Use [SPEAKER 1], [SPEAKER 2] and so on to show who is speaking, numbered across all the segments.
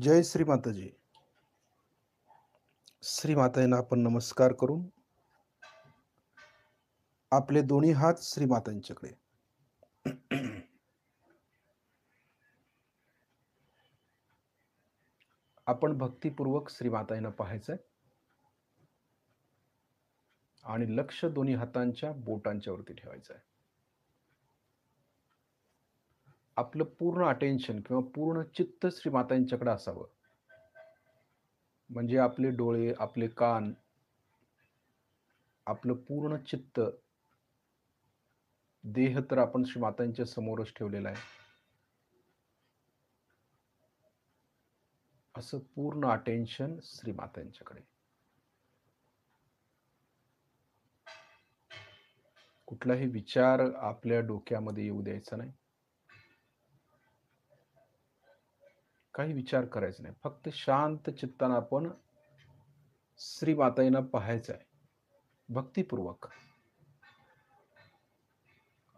[SPEAKER 1] जय श्री माताजी. श्री मातांना आपण नमस्कार करून आपले दोन्ही हात श्री मातांच्याकडे. आपण भक्तिपूर्वक श्री मातांना पाहायचंय आणि लक्ष दोन्ही हातांच्या बोटांच्या वरती ठेवायचं आहे. आपलं पूर्ण अटेन्शन किंवा पूर्ण चित्त श्री मातांच्याकडे असावं. म्हणजे आपले डोळे, आपले कान, आपलं पूर्ण चित्त, देह तर आपण श्री मातांच्या समोरच ठेवलेला आहे. असं पूर्ण अटेन्शन श्री मातांच्याकडे. कुठलाही विचार आपल्या डोक्यामध्ये येऊ द्यायचा नाही. काही विचार करायचा नाही. फक्त शांत चित्तानं आपण श्री मातांना पाहायचं आहे भक्तिपूर्वक.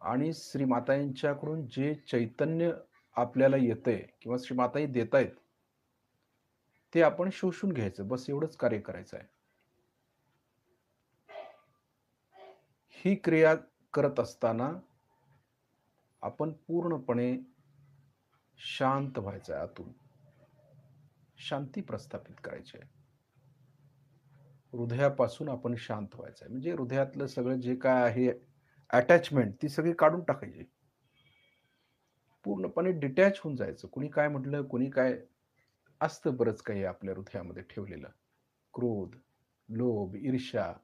[SPEAKER 1] आणि श्री मातांच्याकडून जे चैतन्य आपल्याला येतंय किंवा श्री माताही देतायत ते आपण शोषून घ्यायचं. बस एवढंच कार्य करायचं आहे. ही क्रिया करत असताना आपण पूर्णपणे शांत व्हायचं आहे. आतून शांती प्रस्थापित करायची आहे. हृदयापासून आपण शांत व्हायचं आहे. म्हणजे हृदयातलं सगळं जे काय आहे अटॅचमेंट ती सगळी काढून टाकायची. पूर्णपणे डिटॅच होऊन जायचं. कुणी काय म्हटलं, कुणी काय असतं बरंच काही आपल्या हृदयामध्ये ठेवलेलं. क्रोध, लोभ, ईर्ष्या,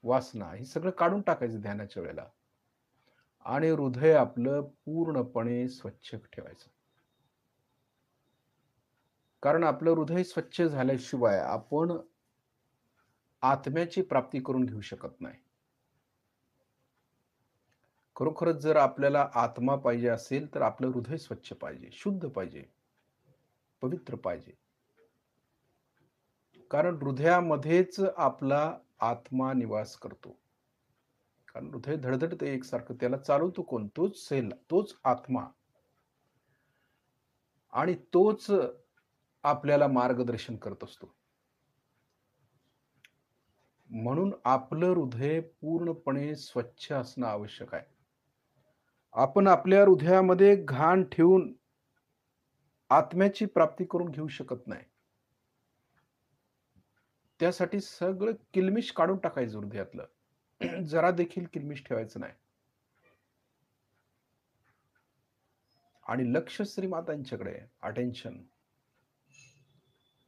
[SPEAKER 1] वासना हे सगळं काढून टाकायचं ध्यानाच्या वेळेला. आणि हृदय आपलं पूर्णपणे स्वच्छ ठेवायचं. कारण आपलं हृदय स्वच्छ झाल्याशिवाय आपण आत्म्याची प्राप्ती करून घेऊ शकत नाही. खरोखरच जर आपल्याला आत्मा पाहिजे असेल तर आपलं हृदय स्वच्छ पाहिजे, शुद्ध पाहिजे, पवित्र पाहिजे. कारण हृदयामध्येच आपला आत्मा निवास करतो. कारण हृदय धडधडते एकसारखं. त्याला चालवतो कोण? तोच सेल, तोच आत्मा. आणि तोच आपल्याला मार्गदर्शन करत असतो. म्हणून आपलं हृदय पूर्णपणे स्वच्छ असणं आवश्यक आहे. आपण आपल्या हृदयामध्ये घाण ठेवून आत्म्याची प्राप्ती करून घेऊ शकत नाही. त्यासाठी सगळं किलमिश काढून टाकायचं हृदयातलं. जरा देखील किलमिश ठेवायचं नाही. आणि लक्ष श्री मातांच्याकडे अटेन्शन,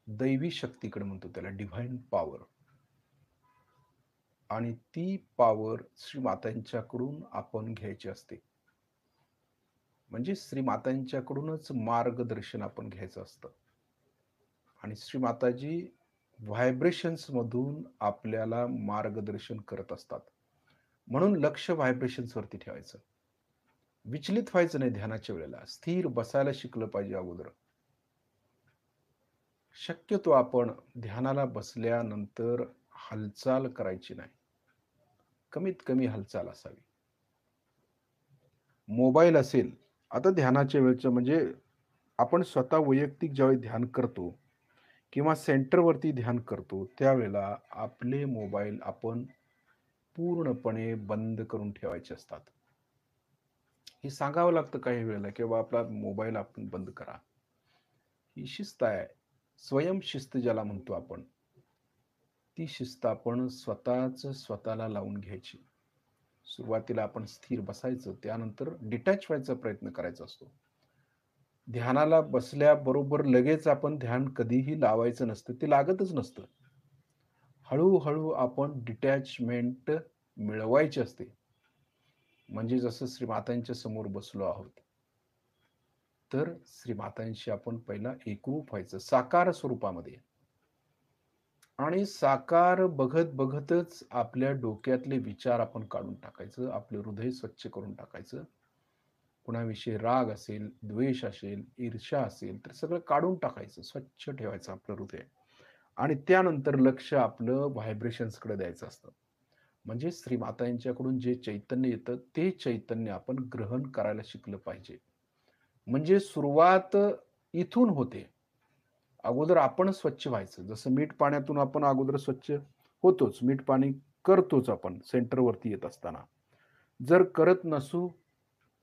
[SPEAKER 1] दैवी शक्तीकडे म्हणतो त्याला, डिव्हाइन पॉवर. आणि ती पॉवर श्री मातांच्याकडून आपण घ्यायची असते. म्हणजे श्री मातांच्याकडूनच मार्गदर्शन आपण घ्यायचं असतं. आणि श्री माताजी व्हायब्रेशन्स मधून आपल्याला मार्गदर्शन करत असतात. म्हणून लक्ष व्हायब्रेशन्स वरती ठेवायचं. विचलित व्हायचं नाही ध्यानाच्या वेळेला. स्थिर बसायला शिकलं पाहिजे अगोदर. शक्यतो आपण ध्यानाला बसल्यानंतर हालचाल करायची नाही. कमीत कमी हालचाल असावी. मोबाईल असेल, आता ध्यानाच्या वेळचं म्हणजे आपण स्वतः वैयक्तिक ज्यावेळी ध्यान करतो किंवा सेंटरवरती ध्यान करतो त्यावेळेला आपले मोबाईल आपण पूर्णपणे बंद करून ठेवायचे असतात. हे सांगावं लागतं काही वेळेला की बाबा आपला मोबाईल आपण बंद करा. ही शिस्त आहे. स्वयंशिस्त ज्याला म्हणतो आपण. ती शिस्त आपण स्वतःला लावून घ्यायची. सुरुवातीला आपण स्थिर बसायचं, त्यानंतर डिटॅच व्हायचा प्रयत्न करायचा असतो. ध्यानाला बसल्याबरोबर लगेच आपण ध्यान कधीही लावायचं नसतं. ते लागतच नसतं. हळूहळू आपण डिटॅचमेंट मिळवायची असते. म्हणजे जसं श्री मातांच्या समोर बसलो आहोत, तर श्री मातांशी आपण पहिला एकरूप व्हायचं साकार स्वरूपामध्ये. आणि साकार बघत बघतच आपल्या डोक्यातले विचार आपण काढून टाकायचं. आपलं हृदय स्वच्छ करून टाकायचं. कुणाविषयी राग असेल, द्वेष असेल, ईर्ष्या असेल तर सगळं काढून टाकायचं. स्वच्छ ठेवायचं आपलं हृदय. आणि त्यानंतर लक्ष आपलं व्हायब्रेशन्सकडे द्यायचं असतं. म्हणजे श्री मातांच्याकडून जे चैतन्य येतं ते चैतन्य आपण ग्रहण करायला शिकलं पाहिजे. म्हणजे सुरुवात इथून होते. अगोदर आपण स्वच्छ व्हायचं. जसं मीठ पाण्यातून आपण अगोदर स्वच्छ होतोच. मीठ पाणी करतोच आपण सेंटरवरती येत असताना. जर करत नसू,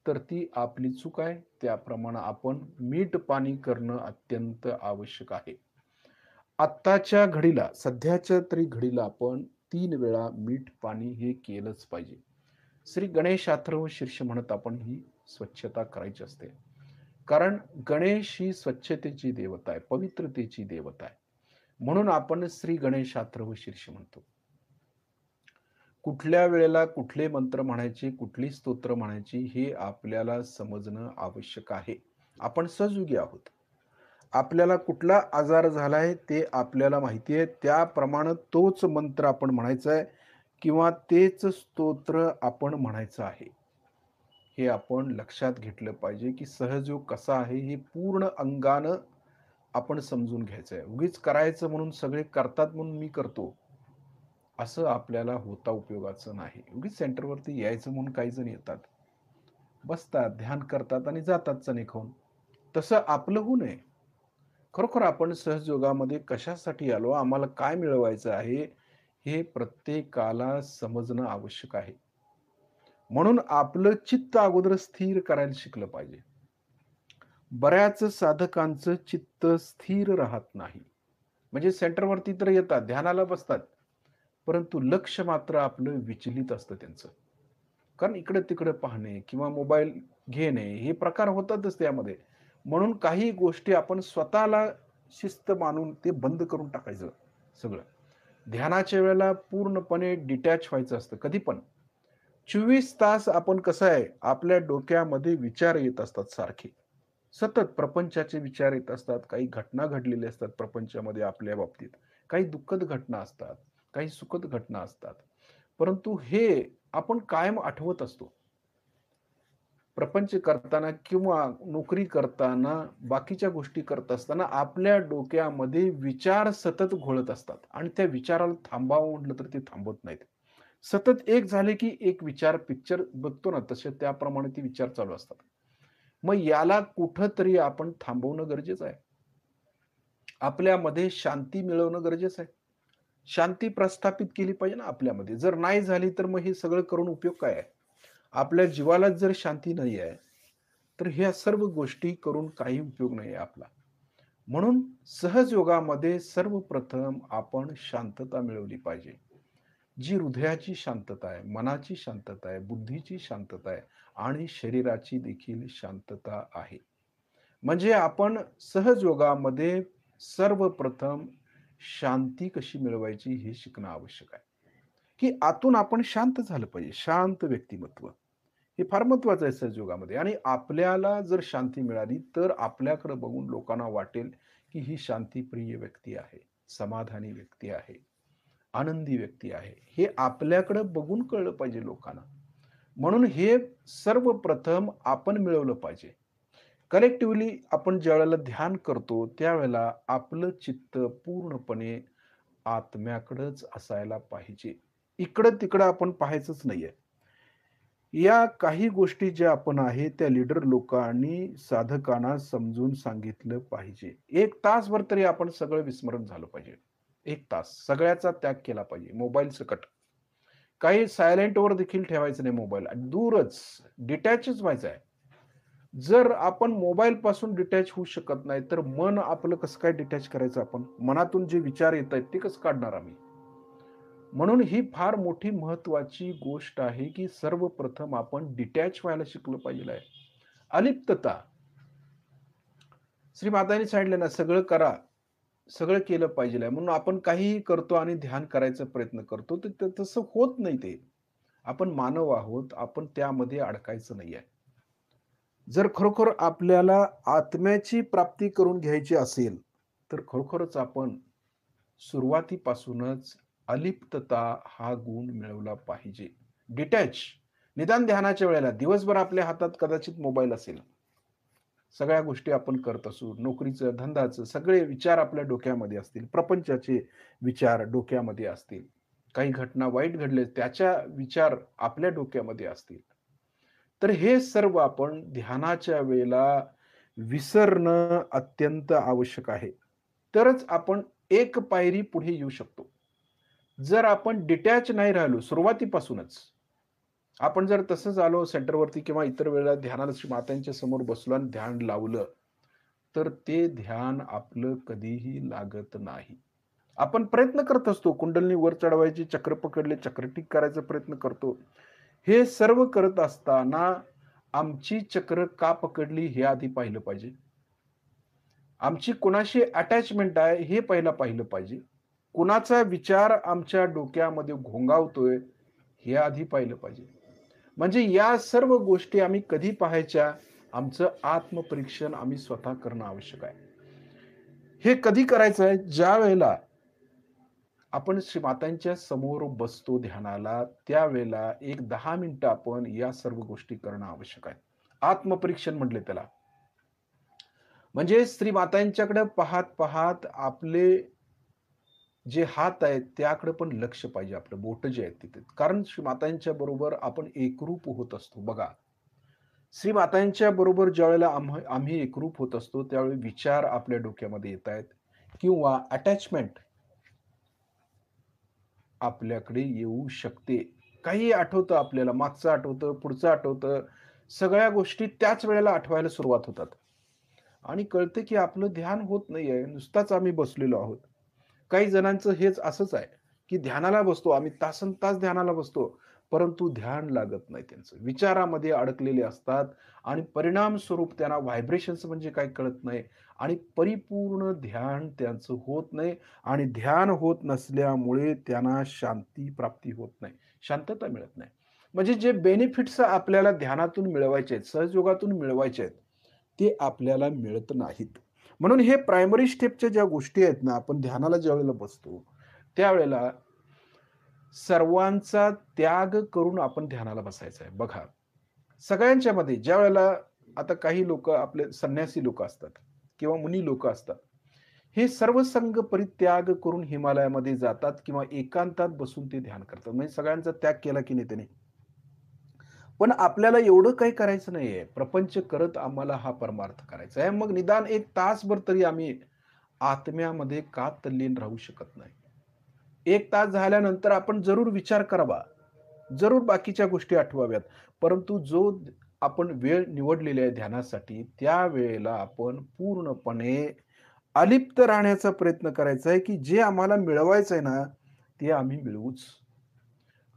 [SPEAKER 1] तर ती आपली चूक आहे. त्याप्रमाणे आपण मीठ पाणी करणं अत्यंत आवश्यक आहे. आत्ताच्या घडीला, सध्याच्या तरी घडीला आपण 3 वेळा मीठ पाणी हे केलंच पाहिजे. श्री गणेश अथर्व शीर्ष म्हणत आपण ही स्वच्छता करायची असते. कारण गणेश ही स्वच्छतेची देवता आहे, पवित्रतेची देवता आहे. म्हणून आपण श्री गणेश अथर्व शीर्ष म्हणतो. कुठल्या वेळेला कुठले मंत्र म्हणायचे, कुठली स्तोत्र म्हणायची हे आपल्याला समजणं आवश्यक आहे. आपण सहजयुगी आहोत. आपल्याला कुठला आजार झालाय ते आपल्याला माहिती आहे. त्याप्रमाणे तोच मंत्र आपण म्हणायचा आहे किंवा तेच स्तोत्र आपण म्हणायचं आहे. हे आपण लक्षात घेतलं पाहिजे, की सहजयोग कसा आहे हे पूर्ण अंगानं आपण समजून घ्यायचं आहे. उगीच करायचं म्हणून सगळे करतात म्हणून मी करतो, असं आपल्याला होता उपयोगाचं नाही. उगीच सेंटरवरती यायचं म्हणून काही जण येतात, बसतात, ध्यान करतात आणि जातात चणे खाऊन. तसं आपलं होऊ नये. खरोखर आपण सहजयोगामध्ये कशासाठी आलो, आम्हाला काय मिळवायचं आहे, हे प्रत्येकाला समजणं आवश्यक आहे. म्हणून आपलं चित्त अगोदर स्थिर करायला शिकलं पाहिजे. बऱ्याच साधकांचं चित्त स्थिर राहत नाही. म्हणजे सेंटरवरती तर येतात, ध्यानाला बसतात, परंतु लक्ष मात्र आपलं विचलित असतं त्यांचं. कारण इकडे-तिकडे पाहणे किंवा मोबाईल घेणे हे प्रकार होतातच त्यामध्ये. म्हणून काही गोष्टी आपण स्वतःला शिस्त मानून ते बंद करून टाकायचं सगळं. ध्यानाच्या वेळेला पूर्णपणे डिटॅच व्हायचं असतं कधी पण. 24 तास आपण कसं आहे, आपल्या डोक्यामध्ये विचार येत असतात सारखे. सतत प्रपंचाचे विचार येत असतात. काही घटना घडलेल्या असतात प्रपंचामध्ये आपल्या बाबतीत. काही दुःखद घटना असतात, काही सुखद घटना असतात. परंतु हे आपण कायम आठवत असतो. प्रपंच करताना किंवा नोकरी करताना, बाकीच्या गोष्टी करत असताना आपल्या डोक्यामध्ये विचार सतत घोळत असतात आणि त्या विचाराला थांबावं म्हटलं तर ते थांबत नाहीत. सतत एक झाले की एक विचार पिक्चर बघतो ना, तसे त्याप्रमाणे ते विचार चालू असतात. मग याला कुठेतरी आपण थांबवणं गरजेचं आहे. आपल्यामध्ये शांती मिळवणं गरजेचं आहे. शांती प्रस्थापित केली पाहिजे ना आपल्यामध्ये. जर नाही झाली तर मग हे सगळं करून उपयोग काय आहे? आपल्या जीवालाच जर शांती नाही आहे, तर ह्या सर्व गोष्टी करून काही उपयोग नाही आहे आपला. म्हणून सहज योगामध्ये सर्वप्रथम आपण शांतता मिळवली पाहिजे. जी हृदयाची शांतता आहे, मनाची शांतता आहे, बुद्धीची शांतता आहे आणि शरीराची देखील शांतता आहे. म्हणजे आपण सहज योगामध्ये सर्वप्रथम शांती कशी मिळवायची हे शिकणं आवश्यक आहे. की आतून आपण शांत झालं पाहिजे. शांत व्यक्तिमत्व. हे फार महत्वाचं आहे सहजयोगामध्ये आणि आपल्याला जर शांती मिळाली, तर आपल्याकडे बघून लोकांना वाटेल, की ही शांतीप्रिय व्यक्ती आहे, समाधानी व्यक्ती आहे, आनंदी व्यक्ती आहे. हे आपल्याकडे बघून कळलं पाहिजे लोकांना. म्हणून हे सर्वप्रथम आपण मिळवलं पाहिजे. कलेक्टिव्हली आपण ज्यावेळेला ध्यान करतो, त्यावेळेला आपलं चित्त पूर्णपणे आत्म्याकडेच असायला पाहिजे. इकडं-तिकडं आपण पाहायचंच नाहीये. या काही गोष्टी ज्या आपण आहे, त्या लीडर लोकांनी साधकांना समजून सांगितलं पाहिजे. 1 तासभर तरी आपण सगळं विस्मरण झालं पाहिजे. 1 तास सगळ्याचा त्याग केला पाहिजे. मोबाईल सकट. काही सायलेंटवर देखील ठेवायचं नाही मोबाईल. दूरच डिटॅचच व्हायचं आहे. जर आपण मोबाईलपासून डिटॅच होऊ शकत नाही, तर मन आपलं कसं काय डिटॅच करायचं आपण? मनातून जे विचार येतायत ते कसं काढणार आम्ही? म्हणून ही फार मोठी महत्वाची गोष्ट आहे, की सर्वप्रथम आपण डिटॅच व्हायला शिकलं पाहिजे आहे. अलिप्तता. श्री मातांनी सांगितलं ना, सगळं करा, सगळं केलं पाहिजे आहे. म्हणून आपण काहीही करतो आणि ध्यान करायचा प्रयत्न करतो, तर तसं होत नाही ते. आपण मानव आहोत, आपण त्यामध्ये अडकायचं नाहीये. जर खरोखर आपल्याला आत्म्याची प्राप्ती करून घ्यायची असेल, तर खरोखरच आपण सुरुवातीपासूनच अलिप्तता हा गुण मिळवला पाहिजे. डिटॅच. निदान ध्यानाच्या वेळेला दिवसभर आपल्या हातात कदाचित मोबाईल असेल. सगळ्या गोष्टी आपण करत असू. नोकरीचं, धंद्याचं सगळे विचार आपल्या डोक्यामध्ये असतील. प्रपंचाचे विचार डोक्यामध्ये असतील. काही घटना वाईट घडले त्याच्या विचार आपल्या डोक्यामध्ये असतील. तर हे सर्व आपण ध्यानाच्या वेळेला विसरणं अत्यंत आवश्यक आहे. तरच आपण एक पायरी पुढे येऊ शकतो. जर आपण डिटॅच नाही राहिलो सुरुवातीपासूनच, आपण जर तसंच आलो सेंटरवरती किंवा इतर वेळेला ध्यानाला श्री मातांच्या समोर बसलो आणि ध्यान लावलं, तर ते ध्यान आपलं कधीही लागत नाही. आपण प्रयत्न करत असतो, कुंडलिनी वर चढवायची, चक्र पकडले, चक्रटिक करायचा प्रयत्न करतो. हे सर्व करत असताना आमची चक्र का पकडली हे आधी पाहिलं पाहिजे. आमची कुणाशी अटॅचमेंट आहे हे पहिला पाहिलं पाहिजे. कुणाचा विचार आमच्या डोक्यामध्ये घोंगावतोय हे आधी पाहिलं पाहिजे. म्हणजे या सर्व गोष्टी आम्ही कधी पाहायच्या? आमचं आत्मपरीक्षण आम्ही स्वतः करणं आवश्यक आहे. हे कधी करायचं आहे? ज्यावेळेला आपण श्रीमातांच्या समोर बसतो ध्यानाला, त्यावेळेला एक 10 मिनिटं आपण या सर्व गोष्टी करणं आवश्यक आहे. आत्मपरीक्षण म्हटले त्याला. म्हणजे श्रीमातांच्याकडे पाहत-पाहत आपले जे हात आहेत त्याकडे पण लक्ष पाहिजे आपलं, बोटं जे आहेत तिथे. कारण श्रीमातांच्या बरोबर आपण एकरूप होत असतो. बघा, श्रीमातांच्या बरोबर ज्यावेळेला आम्ही एकरूप होत असतो, त्यावेळी विचार आपल्या डोक्यामध्ये येतायत किंवा अटॅचमेंट आपल्याकडे येऊ शकते. काही आठवतं आपल्याला, मागचं आठवतं, पुढचं आठवतं. सगळ्या गोष्टी त्याच वेळेला आठवायला सुरुवात होतात आणि कळतं की आपलं ध्यान होत नाहीये. नुसताच आम्ही बसलेलो आहोत. काही जणांचं हेच असंच आहे, की ध्यानाला बसतो आम्ही तासंतास ध्यानाला बसतो, परंतु ध्यान लागत नाही त्यांचं. विचारामध्ये अडकलेले असतात आणि परिणामस्वरूप त्यांना व्हायब्रेशन्स म्हणजे काय कळत नाही आणि परिपूर्ण ध्यान त्यांचं होत नाही आणि ध्यान होत नसल्यामुळे त्यांना शांती प्राप्ती होत नाही, शांतता मिळत नाही. म्हणजे जे बेनिफिट्स आपल्याला ध्यानातून मिळवायचे आहेत, सहजयोगातून मिळवायचे आहेत, ते आपल्याला मिळत नाहीत. म्हणून हे प्रायमरी स्टेपच्या ज्या गोष्टी आहेत ना, आपण ध्यानाला ज्यावेळेला बसतो, त्यावेळेला सर्वांचा त्याग करून आपण ध्यानाला बसायचं आहे. बघा, सगळ्यांच्यामध्ये ज्यावेळेला आता काही लोकं आपले संन्यासी लोकं असतात किंवा मुनी लोकं असतात. हे सर्व संग परित्याग करून हिमालयामध्ये जातात किंवा एकांतात बसून ते ध्यान करतात. म्हणजे सगळ्यांचा त्याग केला की नाही त्याने. पण आपल्याला एवढं काही करायचं नाहीये. प्रपंच करत आम्हाला हा परमार्थ करायचा आहे. मग निदान 1 तासभर तरी आम्ही आत्म्यामध्ये का तल्लीन राहू शकत नाही? 1 तास झाल्यानंतर आपण जरूर विचार करावा. जरूर बाकीच्या गोष्टी आठवाव्यात. परंतु जो आपण वेळ निवडलेली आहे ध्यानासाठी, त्या वेळेला आपण पूर्णपणे अलिप्त राहण्याचा प्रयत्न करायचा आहे, की जे आम्हाला मिळवायचं आहे ना, ते आम्ही मिळवूच.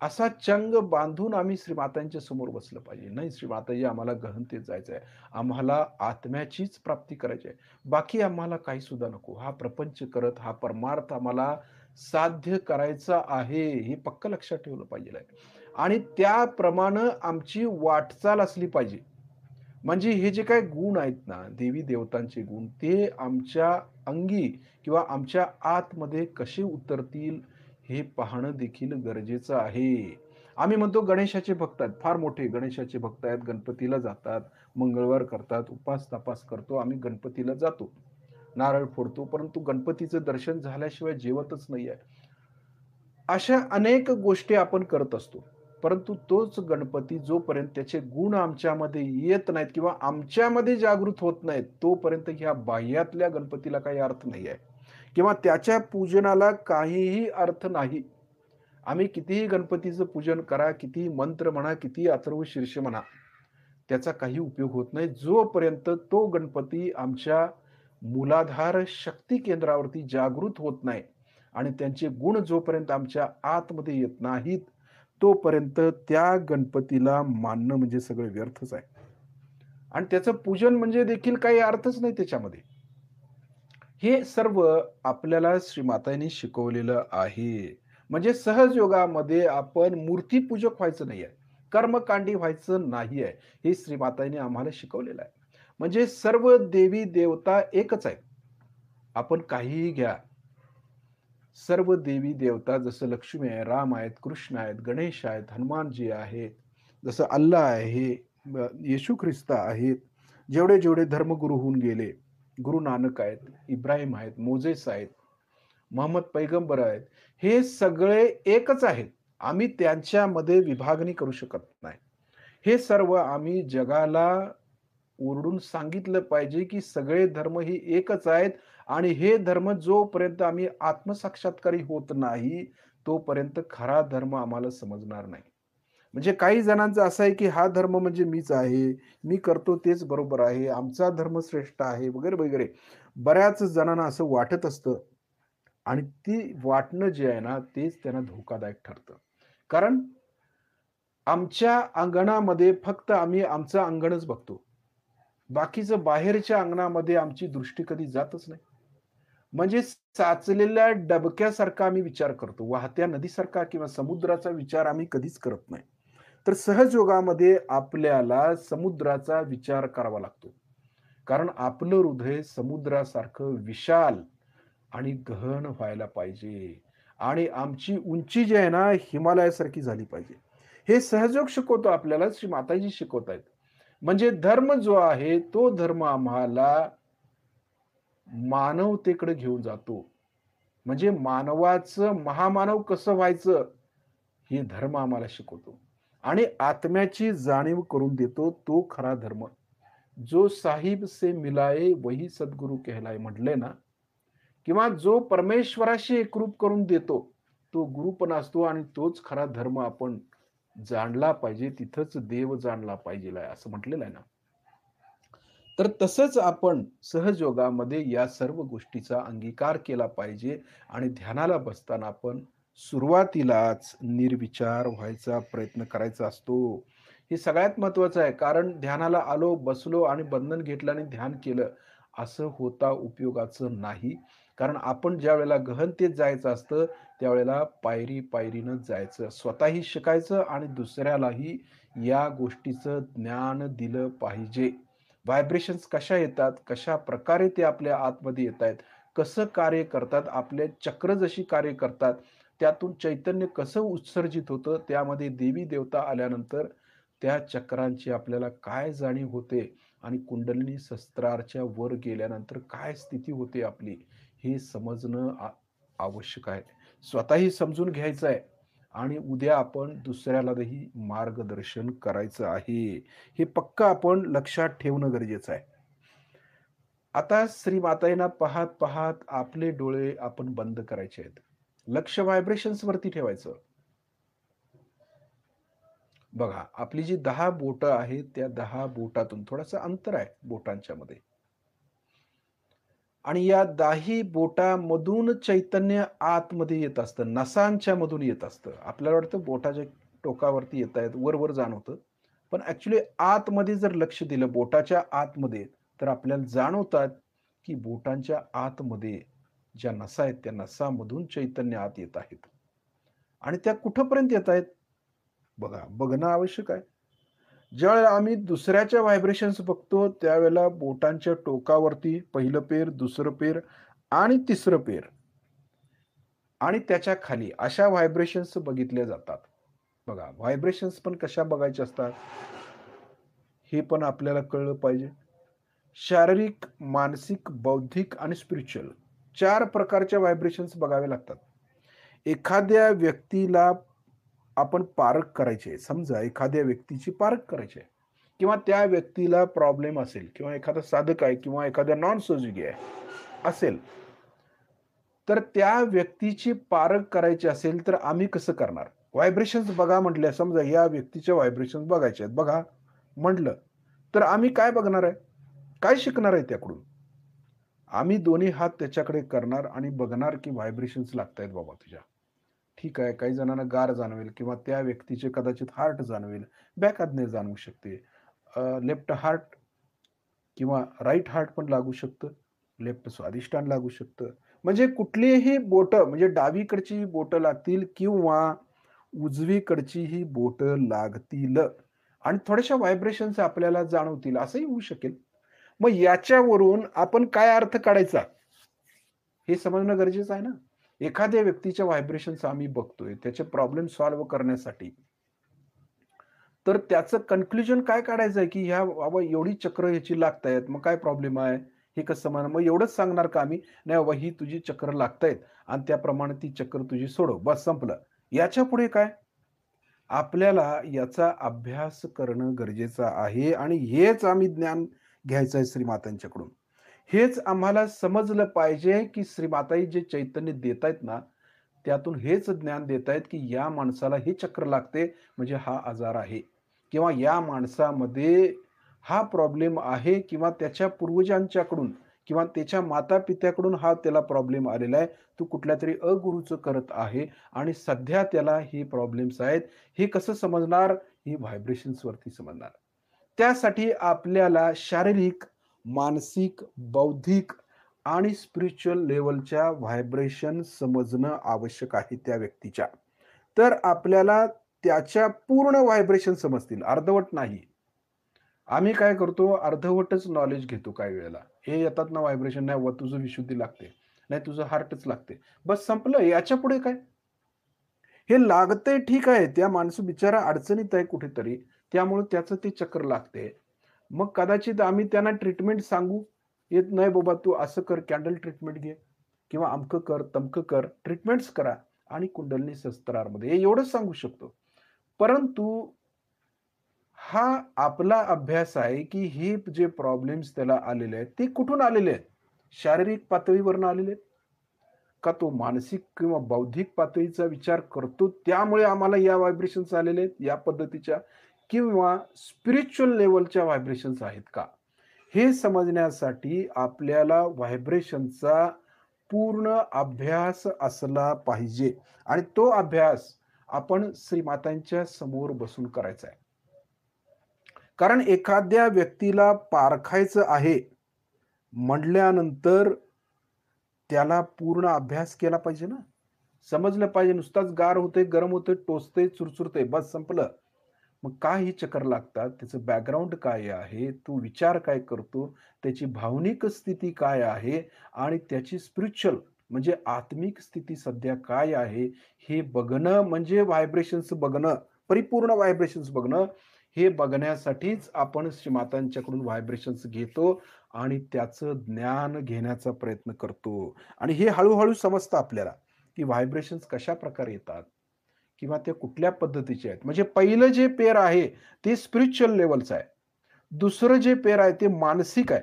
[SPEAKER 1] असा चंग बांधून आम्ही श्रीमातांच्या समोर बसलं पाहिजे. नाही श्रीमाताजी आम्हाला गहनतेत जायचं आहे. आम्हाला आत्म्याचीच प्राप्ती करायची आहे. बाकी आम्हाला काही सुद्धा नको. हा प्रपंच करत हा परमार्थ आम्हाला साध्य करायचा आहे, हे पक्कं लक्षात ठेवलं पाहिजे आहे. आणि त्याप्रमाणे आमची वाटचाल असली पाहिजे. म्हणजे हे जे काही गुण आहेत ना, देवी देवतांचे गुण, ते आमच्या अंगी किंवा आमच्या आतमध्ये कसे उतरतील हे पाहणं देखील गरजेचं आहे. आम्ही म्हणतो गणेशाचे भक्त आहेत, फार मोठे गणेशाचे भक्त आहेत, गणपतीला जातात, मंगळवार करतात, उपास-तापास करतो, आम्ही गणपतीला जातो, नारळ फोडतो, परंतु गणपतीचं दर्शन झाल्याशिवाय जेवतच नाहीये. अशा अनेक गोष्टी आपण करत असतो. परंतु तोच गणपती जोपर्यंत त्याचे गुण आमच्यामध्ये येत नाहीत किंवा आमच्यामध्ये जागृत होत नाहीत, तोपर्यंत ह्या बाह्यातल्या गणपतीला काही अर्थ नाही आहे किंवा त्याच्या पूजनाला काहीही अर्थ नाही. आम्ही कितीही गणपतीचं पूजन करा, कितीही मंत्र म्हणा, कितीही अथर्व शीर्ष म्हणा, त्याचा काही उपयोग होत नाही. जोपर्यंत तो गणपती आमच्या मूलाधार शक्ती केंद्रावरती जागृत होत नाही आणि त्यांचे गुण जोपर्यंत आमच्या आतमध्ये येत नाहीत, तोपर्यंत त्या गणपतीला मानणं म्हणजे सगळं व्यर्थच आहे. आणि त्याचं पूजन म्हणजे देखील काही अर्थच नाही त्याच्यामध्ये. हे सर्व आपल्याला श्रीमातांनी शिकवलेलं आहे. म्हणजे सहज योगामध्ये आपण मूर्तीपूजक व्हायचं नाहीये. कर्मकांडी व्हायचं नाहीये. हे श्रीमातांनी आम्हाला शिकवलेलं आहे. म्हणजे सर्व देवी देवता एकच आहेत. आपण काहीही घ्या. सर्व देवी देवता जसं लक्ष्मी आहे, राम आहेत, कृष्ण आहेत, गणेश आहेत, हनुमानजी आहेत, जसं अल्लाह आहे, येशू ख्रिस्त आहेत, जेवढे-जेवढे धर्मगुरू होऊन गेले, गुरु नानक आहेत, इब्राहिम आहेत, मोजेस आहेत, मोहम्मद पैगंबर आहेत. हे सगळे एकच आहेत. आम्ही त्यांच्यामध्ये विभागणी करू शकत नाही. हे सर्व आम्ही जगाला ओरडून सांगितलं पाहिजे, की सगळे धर्म हे एकच आहेत आणि हे धर्म जोपर्यंत आम्ही आत्मसाक्षात्कारी होत नाही, तोपर्यंत खरा धर्म आम्हाला समजणार नाही. म्हणजे काही जणांचं असं आहे, की हा धर्म म्हणजे मीच आहे, मी करतो तेच बरोबर आहे, आमचा धर्म श्रेष्ठ आहे, वगैरे, वगैरे. बऱ्याच जणांना असं वाटत असतं आणि ती वाटणं जे आहे ना, तेच त्यांना धोकादायक ठरतं. कारण आमच्या अंगणामध्ये फक्त आम्ही आमचं अंगणच बघतो. बाकीचं बाहेरच्या अंगणामध्ये आमची दृष्टी कधी जातच नाही. म्हणजे साचलेल्या डबक्यासारखा आम्ही विचार करतो. वाहत्या नदीसारखा किंवा समुद्राचा विचार आम्ही कधीच करत नाही. तर सहजयोगामध्ये आपल्याला समुद्राचा विचार करावा लागतो. कारण आपलं हृदय समुद्रासारखं विशाल आणि गहन व्हायला पाहिजे आणि आमची उंची जी आहे ना, हिमालयासारखी झाली पाहिजे. हे सहजयोग शिकवतो आपल्याला श्री माताजी शिकवतायत. म्हणजे धर्म जो आहे, तो धर्म आम्हाला मानवतेकडे घेऊन जातो. म्हणजे मानवाचं महामानव कसं व्हायचं, हे धर्म आम्हाला शिकवतो. आणि आत्म्याची जाणीव करून देतो, तो खरा धर्म. जो साहिब से मिलाए वही सद्गुरु कहलाए म्हटलंय ना, किंवा जो परमेश्वराशी एकरूप करून देतो, तो गुरु पण असतो आणि तोच खरा धर्म आपण जाणला पाहिजे, तिथंच देव जाणला पाहिजेल आहे, असं म्हटलेलं आहे ना. तर तसंच आपण सहजयोगामध्ये या सर्व गोष्टीचा अंगीकार केला पाहिजे आणि ध्यानाला बसताना आपण सुरुवातीलाच निर्विचार व्हायचा प्रयत्न करायचा असतो. हे सगळ्यात महत्त्वाचं आहे. कारण ध्यानाला आलो, बसलो आणि बंधन घेतलं आणि ध्यान केलं, असं होता उपयोगाचं नाही. कारण आपण ज्यावेळेला गहनतेत जायचं असतं, त्यावेळेला पायरी-पायरीनं जायचं. स्वतःही शिकायचं आणि दुसऱ्यालाही या गोष्टीचं ज्ञान दिलं पाहिजे. व्हायब्रेशन्स कशा येतात, कशाप्रकारे ते आपल्या आतमध्ये येतायत, कसं कार्य करतात, आपले चक्र जशी कार्य करतात, त्यातून चैतन्य कसं उत्सर्जित होतं, त्यामध्ये देवी-देवता आल्यानंतर त्या चक्रांची आपल्याला काय जाणीव होते आणि कुंडलिनी सहस्त्रारच्या वर गेल्यानंतर काय स्थिती होते आपली, हे समजणं आवश्यक आहे. स्वतःही समजून घ्यायचं आहे आणि उद्या आपण दुसऱ्यालाही मार्गदर्शन करायचं आहे. हे पक्कं आपण लक्षात ठेवणं गरजेचं आहे. आता श्री माताजींना पाहत-पाहत आपले डोळे आपण बंद करायचे आहेत. लक्ष व्हायब्रेशन्सवरती ठेवायचं. बघा, आपली जी 10 बोटं आहेत, त्या 10 बोटातून थोडंसं अंतर आहे बोटांच्यामध्ये आणि या 10ही बोटामधून चैतन्य आतमध्ये येत असतं, नसांच्या मधून येत असतं. आपल्याला वाटतं बोटाच्या टोकावरती येतायत, वर-वर जाणवतं. पण ॲक्चुअली आतमध्ये जर लक्ष दिलं बोटाच्या आतमध्ये, तर आपल्याला जाणवतात, की बोटांच्या आतमध्ये ज्या नसा आहेत, त्या नसामधून चैतन्य आत येत आहेत. आणि त्या कुठपर्यंत येतायत? बघा, बघणं आवश्यक आहे. ज्यावेळेला आम्ही दुसऱ्याच्या व्हायब्रेशन्स बघतो, त्यावेळेला बोटांच्या टोकावरती पहिलं पेर, दुसरं पेर आणि तिसरं पेर आणि त्याच्या खाली अशा व्हायब्रेशन्स बघितल्या जातात. बघा, व्हायब्रेशन्स पण कशा बघायच्या असतात, हे पण आपल्याला कळलं पाहिजे. शारीरिक, मानसिक, बौद्धिक आणि स्पिरिच्युअल 4 प्रकारच्या व्हायब्रेशन्स बघावे लागतात. एखाद्या व्यक्तीला आपण पारख करायची आहे. समजा एखाद्या व्यक्तीची पारख करायची आहे किंवा त्या व्यक्तीला प्रॉब्लेम असेल किंवा एखादा साधक आहे किंवा एखादा नॉन सहयोगी आहे असेल, तर त्या व्यक्तीची पारख करायची असेल, तर आम्ही कसं करणार? व्हायब्रेशन्स बघा म्हटल्या, समजा या व्यक्तीच्या व्हायब्रेशन्स बघायचे आहेत, बघा म्हटलं, तर आम्ही काय बघणार आहे? काय शिकणार आहे त्याकडून? आम्ही दोन्ही हात त्याच्याकडे करणार आणि बघणार, की व्हायब्रेशन्स लागतायत बाबा तुझ्या. ठीक आहे, काही जणांना गार जाणवेल किंवा त्या व्यक्तीचे कदाचित हार्ट जाणवेल, बॅक आज्ञा जाणवू शकते. लेफ्ट हार्ट किंवा राइट हार्ट पण लागू शकतं. लेफ्ट स्वादिष्टान लागू शकतं. म्हणजे कुठलीही बोटं म्हणजे डावीकडची बोटं लागतील किंवा उजवीकडचीही बोटं लागतील आणि थोड्याशा व्हायब्रेशन्स आपल्याला जाणवतील असंही होऊ शकेल. मग याच्यावरून आपण काय अर्थ काढायचा? हे समजणं गरजेचं आहे ना. एखाद्या व्यक्तीच्या व्हायब्रेशन्स आम्ही बघतोय, त्याचे प्रॉब्लेम सॉल्व्ह करण्यासाठी. तर त्याचं कन्क्लुजन काय काढायचं आहे, की ह्या बाबा एवढी चक्र ह्याची लागतायत, मग काय प्रॉब्लेम आहे? हे कसं म्हणा? मग एवढंच सांगणार का आम्ही? नाही बाबा ही तुझी चक्र लागतायत आणि त्याप्रमाणे ती चक्र तुझी सोडव. बस संपलं. याच्यापुढे काय? आपल्याला याचा अभ्यास करणं गरजेचं आहे आणि हेच आम्ही ज्ञान घ्यायचं आहे श्रीमातांच्याकडून. हेच आम्हाला समजलं पाहिजे, की श्रीमाताई जे चैतन्य देतायत ना, त्यातून हेच ज्ञान देतायत, की या माणसाला हे चक्र लागते म्हणजे हा आजार आहे किंवा या माणसामध्ये हा प्रॉब्लेम आहे किंवा त्याच्या पूर्वजांच्याकडून किंवा त्याच्या माता-पित्याकडून हा त्याला प्रॉब्लेम आलेला आहे. तो कुठल्यातरी अगुरूचं करत आहे आणि सध्या त्याला हे प्रॉब्लेम्स आहेत. हे कसं समजणार? ही व्हायब्रेशन्सवरती समजणार. त्यासाठी आपल्याला शारीरिक, मानसिक, बौद्धिक आणि स्पिरिच्युअल लेव्हलच्या व्हायब्रेशन समजणं आवश्यक आहे त्या व्यक्तीच्या. तर आपल्याला त्याच्या पूर्ण व्हायब्रेशन समजतील, अर्धवट नाही. आम्ही काय करतो, अर्धवटच नॉलेज घेतो काही वेळेला. हे येतात ना व्हायब्रेशन, नाही बाबा तुझं विशुद्धी लागते. नाही तुझं हार्टच लागते. बस संपलं. याच्यापुढे काय? हे लागतंय ठीक आहे. त्या माणूस बिचारा अडचणीत आहे कुठेतरी. त्यामुळे त्याचं ते चक्र लागते. मग कदाचित आम्ही त्यांना ट्रीटमेंट सांगू, "येत नाही बाबा तू असं कर, कॅन्डल ट्रीटमेंट घे किंवा अमकं कर, तमकं कर." ट्रीटमेंट्स करा आणि कुंडलिनी सहस्त्रारमध्ये हे एवढंच सांगू शकतो. परंतु हा आपला अभ्यास आहे, की हे जे प्रॉब्लेम्स त्याला आलेले आहेत, ते कुठून आलेले आहेत? शारीरिक पातळीवरनं आलेले आहेत? का तो मानसिक किंवा बौद्धिक पातळीचा विचार करतो, त्यामुळे आम्हाला या व्हायब्रेशन्स आलेले आहेत, या पद्धतीच्या किंवा स्पिरिच्युअल लेव्हलच्या व्हायब्रेशन्स आहेत का? हे समजण्यासाठी आपल्याला व्हायब्रेशनचा पूर्ण अभ्यास असला पाहिजे आणि तो अभ्यास आपण श्रीमातांच्या समोर बसून करायचा आहे. कारण एखाद्या व्यक्तीला पारखायचं आहे म्हटल्यानंतर त्याला पूर्ण अभ्यास केला पाहिजे ना. समजलं पाहिजे नुसताच गार होतंय, गरम होतंय, टोचतंय, चुरचुरतंय बस संपलं. मग का ही चक्कर लागतात? त्याचं बॅकग्राऊंड काय आहे? तो विचार काय करतो? त्याची भावनिक स्थिती काय आहे? आणि त्याची स्पिरिच्युअल म्हणजे आत्मिक स्थिती सध्या काय आहे? हे बघणं म्हणजे व्हायब्रेशन्स बघणं, परिपूर्ण व्हायब्रेशन्स बघणं. हे बघण्यासाठीच आपण श्रीमातांच्याकडून व्हायब्रेशन्स घेतो आणि त्याचं ज्ञान घेण्याचा प्रयत्न करतो. आणि हे हळू समजतं आपल्याला, की व्हायब्रेशन्स कशाप्रकारे येतात. किंवा ते कुठल्या पद्धतीचे आहेत. म्हणजे पहिलं जे पेर आहे, ते स्पिरिच्युअल लेव्हलचं आहे. दुसरं जे पेर आहे, ते मानसिक आहे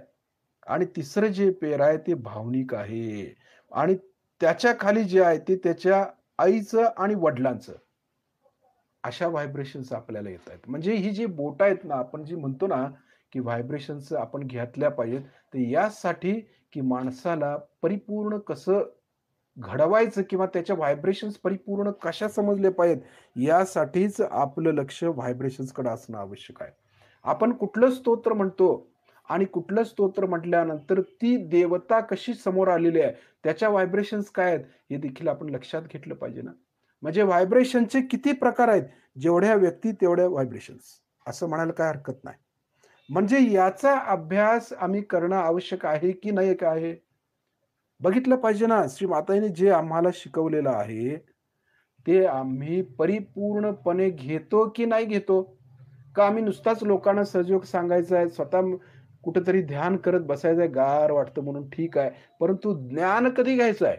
[SPEAKER 1] आणि तिसरं जे पेर आहे, ते भावनिक आहे आणि त्याच्या खाली जे आहे, ते त्याच्या आईचं आणि वडिलांचं. अशा व्हायब्रेशन्स आपल्याला येतायत. म्हणजे ही जी बोटं आहेत ना, आपण जी म्हणतो ना, की व्हायब्रेशन्स आपण घेतल्या पाहिजेत. तर यासाठी, की माणसाला परिपूर्ण कसं घडवायचं किंवा त्याच्या व्हायब्रेशन्स परिपूर्ण कशा समजले पाहिजेत, यासाठीच आपलं लक्ष व्हायब्रेशन्सकडे असणं आवश्यक आहे. आपण कुठलं स्तोत्र म्हणतो आणि कुठलं स्तोत्र म्हटल्यानंतर ती देवता कशी समोर आलेली आहे, त्याच्या व्हायब्रेशन्स काय आहेत, हे देखील आपण लक्षात घेतलं पाहिजे ना. म्हणजे व्हायब्रेशनचे किती प्रकार आहेत, जेवढ्या व्यक्ती तेवढ्या व्हायब्रेशन्स असं म्हणायला काही हरकत नाही. म्हणजे याचा अभ्यास आम्ही करणं आवश्यक आहे की नाही का आहे? बघितलं पाहिजे ना, श्री माताजीने जे आम्हाला शिकवलेलं आहे, ते आम्ही परिपूर्णपणे घेतो की नाही घेतो? का आम्ही नुसताच लोकांना सहजोग सांगायचा आहे, स्वतः कुठेतरी ध्यान करत बसायचं आहे, गार वाटतं म्हणून ठीक आहे. परंतु ज्ञान कधी घ्यायचं आहे?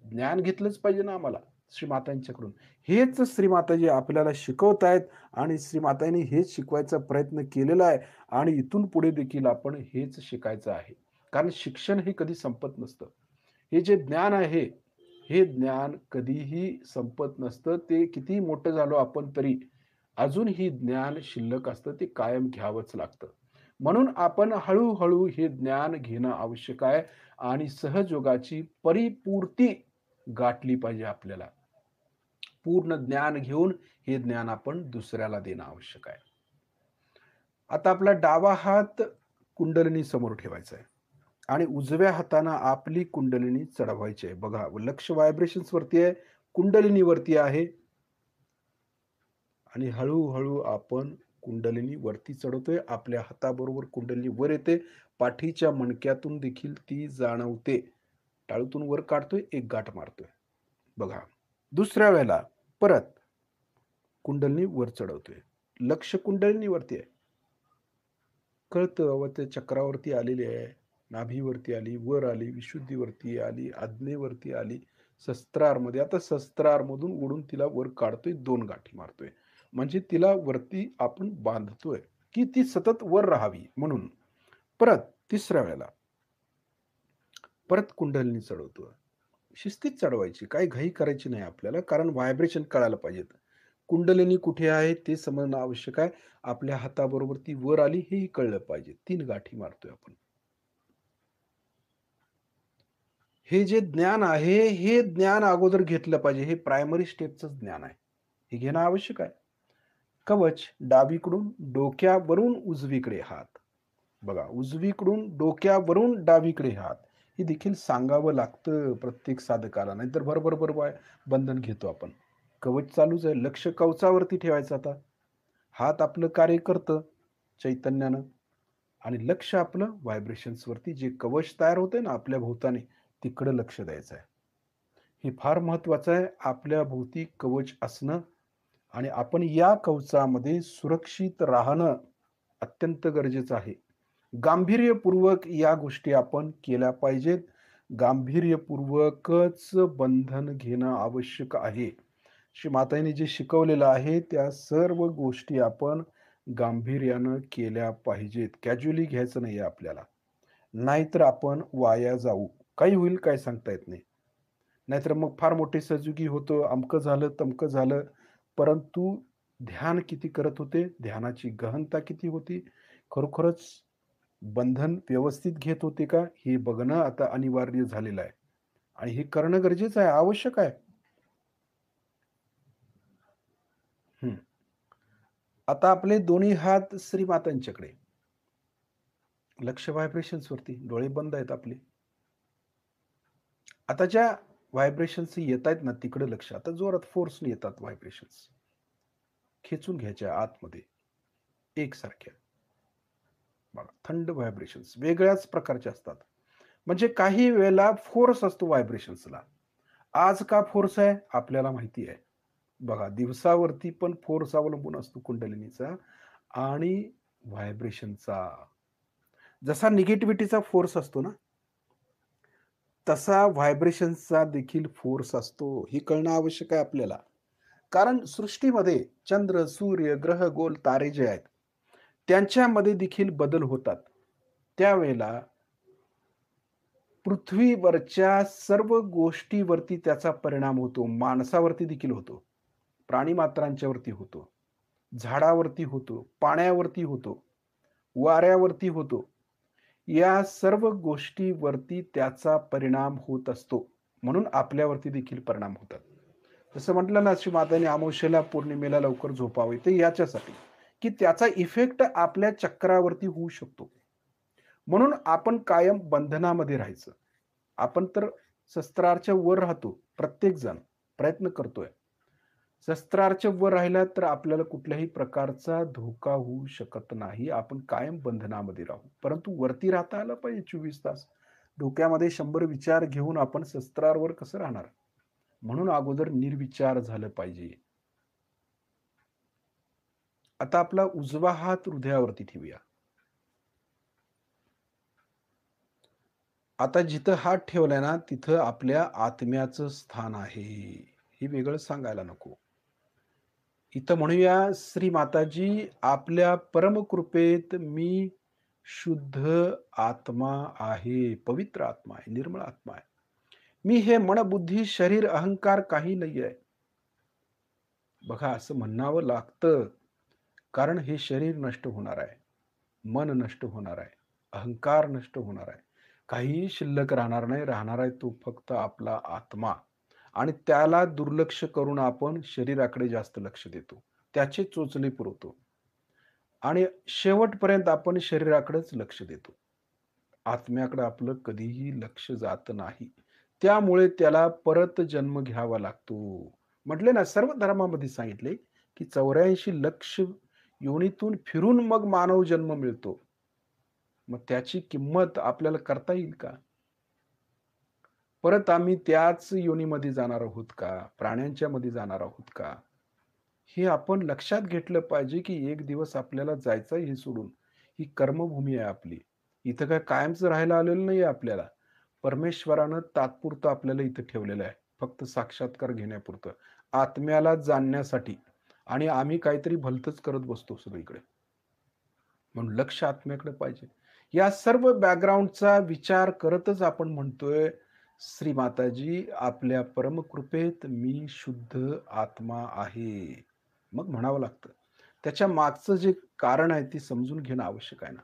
[SPEAKER 1] ज्ञान घेतलंच पाहिजे ना आम्हाला श्रीमातांच्याकडून. हेच श्रीमाताजी आपल्याला शिकवत आहेत आणि श्रीमातांनी हेच शिकवायचा प्रयत्न केलेला आहे आणि इथून पुढे देखील आपण हेच शिकायचं आहे. कारण शिक्षण हे कधी संपत नसतं. हे जे ज्ञान आहे, हे ज्ञान कधीही संपत नसतं. ते कितीही मोठं झालो आपण तरी अजूनही ज्ञान शिल्लक असतं. ते कायम घ्यावंच लागतं. म्हणून आपण हळू हे ज्ञान घेणं आवश्यक आहे आणि सहजयोगाची परिपूर्ती गाठली पाहिजे आपल्याला. पूर्ण ज्ञान घेऊन हे ज्ञान आपण दुसऱ्याला देणं आवश्यक आहे. आता आपला डावा हात कुंडलिनी समोर ठेवायचा आहे आणि उजव्या हातानं आपली कुंडलिनी चढवायची आहे. बघा लक्ष व्हायब्रेशन्स वरती आहे, कुंडलिनी वरती आहे आणि हळू आपण कुंडलिनी वरती चढवतोय. आपल्या हाताबरोबर कुंडलिनी वर येते. पाठीच्या मणक्यातून देखील ती जाणवते. टाळूतून वर काढतोय, एक गाठ मारतोय. बघा. दुसऱ्या वेळेला परत कुंडलिनी वर चढवतोय. लक्ष कुंडलिनीवरती आहे. कळतं बाबा ते चक्रावरती आलेली आहे. नाभीवरती आली, वर आली, विशुद्धीवरती आली, आज्ञेवरती आली, सहस्त्रारमध्ये. आता सहस्त्रारमधून ओढून तिला वर काढतोय, 2 गाठी मारतोय. म्हणजे तिला वरती आपण बांधतोय, की ती सतत वर राहावी म्हणून. परत तिसऱ्या वेळेला परत कुंडलिनी चढवतो. शिस्तीत चढवायची. काही घाई करायची नाही आपल्याला, कारण व्हायब्रेशन कळायला पाहिजेत. कुंडलिनी कुठे आहे ते समजणं आवश्यक आहे. आपल्या हाताबरोबर ती वर आली हेही कळलं पाहिजे. 3 गाठी मारतोय आपण. हे जे ज्ञान आहे, हे ज्ञान अगोदर घेतलं पाहिजे. हे प्रायमरी स्टेपचं ज्ञान आहे. हे घेणं आवश्यक आहे. कवच डावीकडून डोक्यावरून उजवीकडे हात. बघा, उजवीकडून डोक्यावरून डावीकडे हात. हे देखील सांगावं लागतं प्रत्येक साधकाला. नाहीतर भरभर बरोबर बंधन घेतो आपण. कवच चालूच आहे. लक्ष कवचावरती ठेवायचं आता. हात आपलं कार्य करतं चैतन्यानं आणि लक्ष आपलं व्हायब्रेशन्सवरती जे कवच तयार होतंय ना आपल्या भोवतानी, तिकडं लक्ष द्यायचं आहे. हे फार महत्वाचं आहे. आपल्या भोवती कवच असणं आणि आपण या कवचामध्ये सुरक्षित राहणं अत्यंत गरजेचं आहे. गांभीर्यपूर्वक या गोष्टी आपण केल्या पाहिजेत. गांभीर्यपूर्वकच बंधन घेणं आवश्यक आहे. श्री माताजींनी जे शिकवलेलं आहे, त्या सर्व गोष्टी आपण गांभीर्यानं केल्या पाहिजेत. कॅज्युअली घ्यायचं नाहीये आपल्याला. नाहीतर आपण वाया जाऊ. काही होईल काय सांगता येत नाही. नाहीतर मग फार मोठी सजुगी होतो, अमकं झालं, तमकं झालं. परंतु ध्यान किती करत होते? ध्यानाची गहनता किती होती? खरोखरच बंधन व्यवस्थित घेत होते का? हे बघणं आता अनिवार्य झालेलं आहे. आणि हे करणं गरजेचं आहे, आवश्यक आहे. हं. आता आपले दोन्ही हात श्रीमातांच्याकडे. लक्ष व्हायब्रेशन्सवरती. डोळे बंद आहेत आपले. आता ज्या व्हायब्रेशन्स येतायत ना, तिकडे लक्ष. आता जोरात फोर्सने येतात व्हायब्रेशन्स. खेचून घ्यायच्या आतमध्ये एकसारख्या. बघा, थंड व्हायब्रेशन्स वेगळ्याच प्रकारचे असतात. म्हणजे काही वेळेला फोर्स असतो व्हायब्रेशन्सला. आज का फोर्स आहे? आपल्याला माहिती आहे. बघा, दिवसावरती पण फोर्स अवलंबून असतो कुंडलिनीचा आणि व्हायब्रेशनचा. जसा निगेटिव्हिटीचा फोर्स असतो ना, तसा व्हायब्रेशन्सचा देखील फोर्स असतो. हे कळणं आवश्यक आहे आपल्याला. कारण सृष्टीमध्ये चंद्र, सूर्य, ग्रह, गोल, तारे जे आहेत, त्यांच्यामध्ये देखील बदल होतात. त्यावेळेला पृथ्वीवरच्या सर्व गोष्टीवरती त्याचा परिणाम होतो. माणसावरती देखील होतो. प्राणीमात्रांच्यावरती होतो. झाडावरती होतो. पाण्यावरती होतो. वाऱ्यावरती होतो. या सर्व गोष्टीवरती त्याचा परिणाम होत असतो. म्हणून आपल्यावरती देखील परिणाम होतात. जसं म्हटलं ना, श्री मातांनी अमावास्येला, पौर्णिमेला लवकर झोपावे, ते याच्यासाठी, की त्याचा इफेक्ट आपल्या चक्रावरती होऊ शकतो. म्हणून आपण कायम बंधनामध्ये राहायचं. आपण तर शस्त्राच्या वर राहतो. प्रत्येक जण प्रयत्न करतोय. शस्त्राच्या वर राहिला तर आपल्याला कुठल्याही प्रकारचा धोका होऊ शकत नाही. आपण कायम बंधनामध्ये राहू. परंतु वरती राहता आलं पाहिजे 24 तास. डोक्यामध्ये 100 विचार घेऊन आपण शस्त्रावर कसं राहणार? म्हणून अगोदर निर्विचार झालं पाहिजे. आता आपला उजवा हात हृदयावरती ठेवूया. आता जिथं हात ठेवलाय ना, तिथं आपल्या आत्म्याचं स्थान आहे. हे वेगळं सांगायला नको. इथं म्हणूया, श्री माताजी, आपल्या परमकृपेत मी शुद्ध आत्मा आहे, पवित्र आत्मा आहे, निर्मळ आत्मा आहे. मी हे मन, बुद्धी, शरीर, अहंकार काही नाही आहे. बघा, असं म्हणावं लागतं. कारण हे शरीर नष्ट होणार आहे. मन नष्ट होणार आहे. अहंकार नष्ट होणार आहे. काहीही शिल्लक राहणार नाही. राहणार आहे तो फक्त आपला आत्मा. आणि त्याला दुर्लक्ष करून आपण शरीराकडे जास्त लक्ष देतो. त्याचे चोचले पुरवतो. आणि शेवटपर्यंत आपण शरीराकडेच लक्ष देतो. आत्म्याकडे आपलं कधीही लक्ष जात नाही. त्यामुळे त्याला परत जन्म घ्यावा लागतो. म्हटले ना, सर्व धर्मामध्ये सांगितले, की 84 लक्ष योनीतून फिरून मग मानव जन्म मिळतो. मग त्याची किंमत आपल्याला करता येईल का? परत आम्ही त्याच योनीमध्ये जाणार आहोत का? प्राण्यांच्या मध्ये जाणार आहोत का? हे आपण लक्षात घेतलं पाहिजे, की एक दिवस आपल्याला जायचं आहे हे सोडून. ही कर्मभूमी आहे आपली. इथं काय कायमचं राहायला आलेलं नाहीये आपल्याला. परमेश्वरानं तात्पुरतं आपल्याला इथं ठेवलेलं आहे. फक्त साक्षात्कार घेण्यापुरतं. आत्म्याला जाणण्यासाठी. आणि आम्ही काहीतरी भलतंच करत बसतो सगळीकडे. म्हणून लक्ष आत्म्याकडे पाहिजे. या सर्व बॅकग्राऊंडचा विचार करतच आपण म्हणतोय, "श्री माताजी, आपल्या परमकृपेत मी शुद्ध आत्मा आहे." मग म्हणावं लागतं. त्याच्या मागचं जे कारण आहे ते समजून घेणं आवश्यक आहे ना.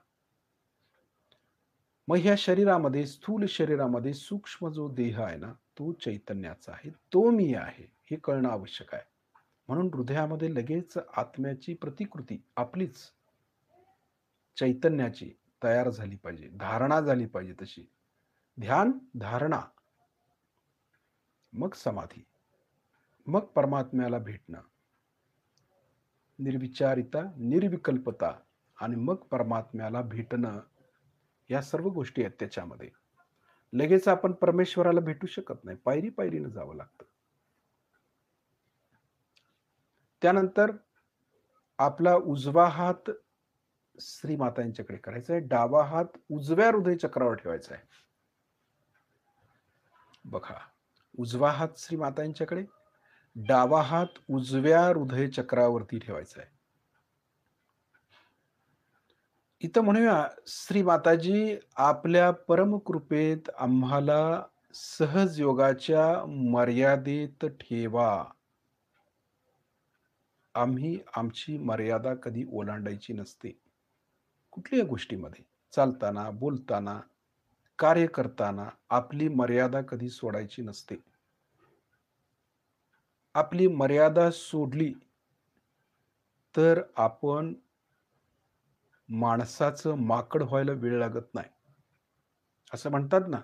[SPEAKER 1] मग ह्या शरीरामध्ये, स्थूल शरीरामध्ये सूक्ष्म जो देह आहे ना, तो चैतन्याचा आहे. तो मी आहे, हे कळणं आवश्यक आहे. म्हणून हृदयामध्ये लगेच आत्म्याची प्रतिकृती आपलीच चैतन्याची तयार झाली पाहिजे, धारणा झाली पाहिजे तशी. ध्यान, धारणा, मग समाधी, मग परमात्म्याला भेटणं. निर्विचारिता, निर्विकल्पता आणि मग परमात्म्याला भेटणं, या सर्व गोष्टी आहेत त्याच्यामध्ये. लगेच आपण परमेश्वराला भेटू शकत नाही. पायरी-पायरीनं जावं लागतं. त्यानंतर आपला उजवा हात श्रीमाता यांच्याकडे करायचा आहे. डावा हात उजव्या हृदय चक्रावर ठेवायचा आहे. बघा, उजवा हात श्रीमाता यांच्याकडे, डावा हात उजव्या हृदय चक्रावरती ठेवायचा आहे. इथं म्हणूया, श्री माताजी, आपल्या परमकृपेत आम्हाला सहज योगाच्या मर्यादेत ठेवा. आम्ही आमची मर्यादा कधी ओलांडायची नसते. कुठल्याही गोष्टीमध्ये चालताना, बोलताना, कार्य करताना आपली मर्यादा कधी सोडायची नसते. आपली मर्यादा सोडली तर आपण माणसाचं माकड व्हायला वेळ लागत नाही. असं म्हणतात ना.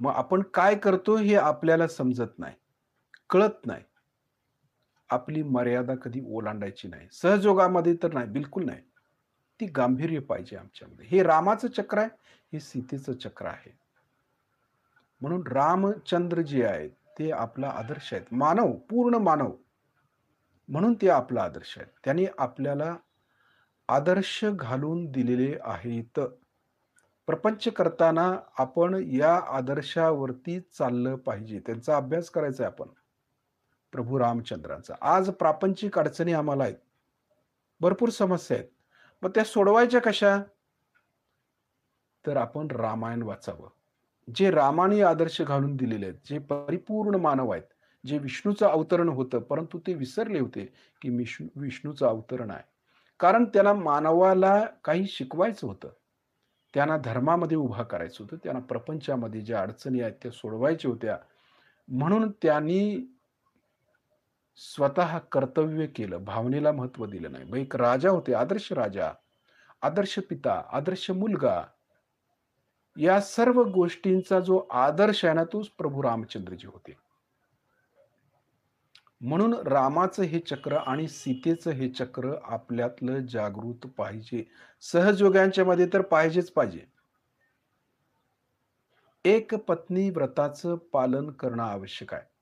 [SPEAKER 1] मग आपण काय करतो हे आपल्याला समजत नाही, कळत नाही. आपली मर्यादा कधी ओलांडायची नाही. सहजयोगामध्ये तर नाही, बिलकुल नाही. ती गांभीर्य पाहिजे आमच्यामध्ये. हे रामाचं चक्र आहे, हे सीतेचं चक्र आहे. म्हणून रामचंद्र जे आहेत, ते आपला आदर्श आहेत. मानव, पूर्ण मानव. म्हणून ते आपला आदर्श आहेत. त्यांनी आपल्याला आदर्श घालून दिलेले आहेत. प्रपंच करताना आपण या आदर्शावरती चाललं पाहिजे. त्यांचा अभ्यास करायचा आहे आपण. प्रभू रामचंद्रांचा. आज प्रापंचिक अडचणी आम्हाला आहेत. भरपूर समस्या आहेत. मग त्या सोडवायच्या कशा? तर आपण रामायण वाचावं. जे रामाने आदर्श घालून दिलेले आहेत, जे परिपूर्ण मानव आहेत, जे विष्णूचं अवतरण होतं, परंतु ते विसरले होते, की विष्णूचं अवतरण आहे. कारण त्याला मानवाला काही शिकवायचं होतं. त्यांना धर्मामध्ये उभा करायचं होतं. त्यांना प्रपंचामध्ये ज्या अडचणी आहेत, त्या सोडवायच्या होत्या. म्हणून त्यांनी स्वतः कर्तव्य केलं. भावनेला महत्त्व दिलं नाही. मग एक राजा होते, आदर्श राजा, आदर्श पिता, आदर्श मुलगा. या सर्व गोष्टींचा जो आदर्श आहे ना, तोच प्रभू रामचंद्रजी होते. म्हणून रामाचं हे चक्र आणि सीतेचं हे चक्र आपल्यातलं जागृत पाहिजे. सहजयोग्यांच्या मध्ये तर पाहिजेच पाहिजे. एक पत्नी व्रताचं पालन करणं आवश्यक आहे.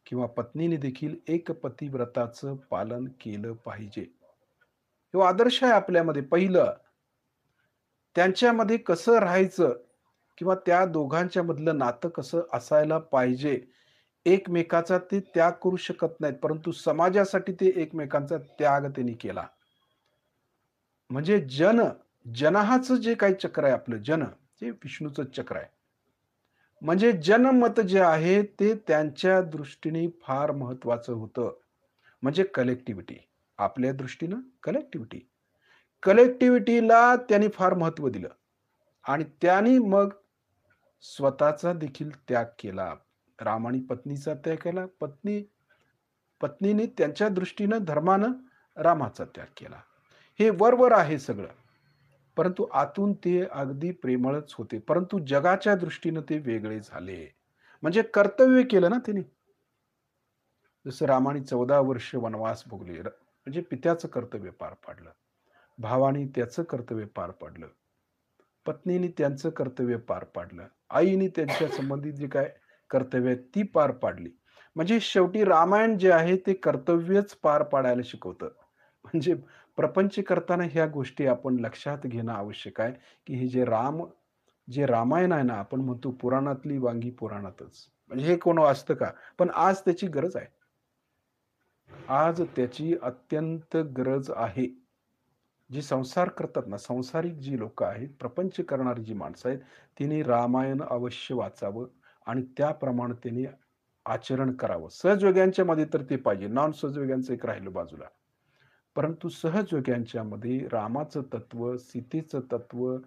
[SPEAKER 1] किंवा पत्नीने देखील एक पतिव्रताचं पालन केलं पाहिजे. तो आदर्श आहे आपल्यामध्ये पहिलं. त्यांच्यामध्ये कसं राहायचं किंवा त्या दोघांच्या मधलं नातं कसं असायला पाहिजे. एकमेकाचा ते त्याग करू शकत नाहीत, परंतु समाजासाठी ते एकमेकांचा त्याग त्यांनी केला. म्हणजे जनहाचं जे काही चक्र आहे आपलं ते विष्णूचं चक्र आहे. म्हणजे जनमत जे आहे ते त्यांच्या दृष्टीने फार महत्वाचं होतं. म्हणजे कलेक्टिव्हिटी. आपल्या दृष्टीनं कलेक्टिव्हिटी. कलेक्टिव्हिटीला त्यांनी फार महत्त्व दिलं आणि त्यांनी मग स्वतःचा देखील त्याग केला. रामाने पत्नीचा त्याग केला. पत्नीने त्यांच्या दृष्टीनं धर्मानं रामाचा त्याग केला. हे वरवर आहे सगळं. परंतु आतून ते अगदी प्रेमळच होते. परंतु जगाच्या दृष्टीनं ते वेगळे झाले. म्हणजे कर्तव्य केलं ना त्यांनी. जसं रामाने 14 वर्ष वनवास भोगले. म्हणजे पित्याचं कर्तव्य पार पाडलं. भावाने त्याचं कर्तव्य पार पाडलं. पत्नीने त्यांचं कर्तव्य पार पाडलं. आईने त्यांच्या संबंधित जे काय कर्तव्य आहेत ती पार पाडली. म्हणजे शेवटी रामायण जे आहे ते कर्तव्यच पार पाडायला शिकवतं. म्हणजे प्रपंच करताना ह्या गोष्टी आपण लक्षात घेणं आवश्यक आहे, की हे जे रामायण आहे ना, आपण म्हणतो पुराणातली वांगी पुराणातच. म्हणजे हे कोण वाचतं का? पण आज त्याची गरज आहे. आज त्याची अत्यंत गरज आहे. जी संसार करतात ना, संसारिक जी लोकं आहेत, प्रपंच करणारी जी माणसं आहेत, तिने रामायण अवश्य वाचावं आणि त्याप्रमाणे त्यांनी आचरण करावं. सहजयोग्यांच्या मध्ये तर ते पाहिजे. नॉन सहजयोग्यांचं एक राहिलं बाजूला. परंतु सहजयोग्यांच्यामध्ये रामाचं तत्व, सीतेचं तत्व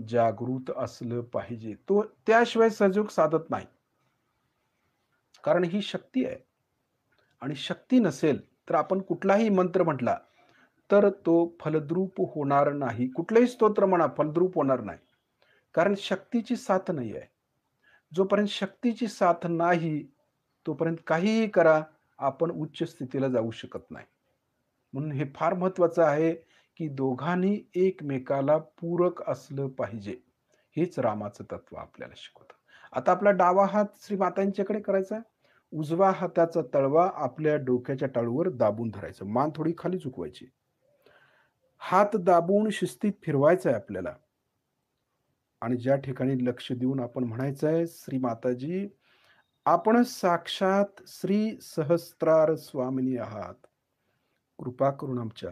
[SPEAKER 1] जागृत असलं पाहिजे. त्याशिवाय सहजयोग साधत नाही. कारण ही शक्ती आहे आणि शक्ती नसेल, तर आपण कुठलाही मंत्र म्हटला, तर तो फलद्रूप होणार नाही. कुठलंही स्तोत्र म्हणा, फलद्रूप होणार नाही. कारण शक्तीची साथ नाही आहे. जोपर्यंत शक्तीची साथ नाही, तोपर्यंत काहीही करा, आपण उच्च स्थितीला जाऊ शकत नाही. म्हणून हे फार महत्वाचं आहे, की दोघांनी एकमेकाला पूरक असलं पाहिजे. हेच रामाचं तत्व आपल्याला शिकवतं. आता आपला डावा हात श्रीमातांच्याकडे करायचा. उजवा हाताचा तळवा आपल्या डोक्याच्या टाळूवर दाबून धरायचा. मान थोडी खाली झुकवायची. हात दाबून शिस्तीत फिरवायचा आहे आपल्याला आणि ज्या ठिकाणी लक्ष देऊन आपण म्हणायचं आहे, "श्री माताजी, आपण साक्षात श्री सहस्त्रार स्वामिनी आहात. कृपा करून आमच्या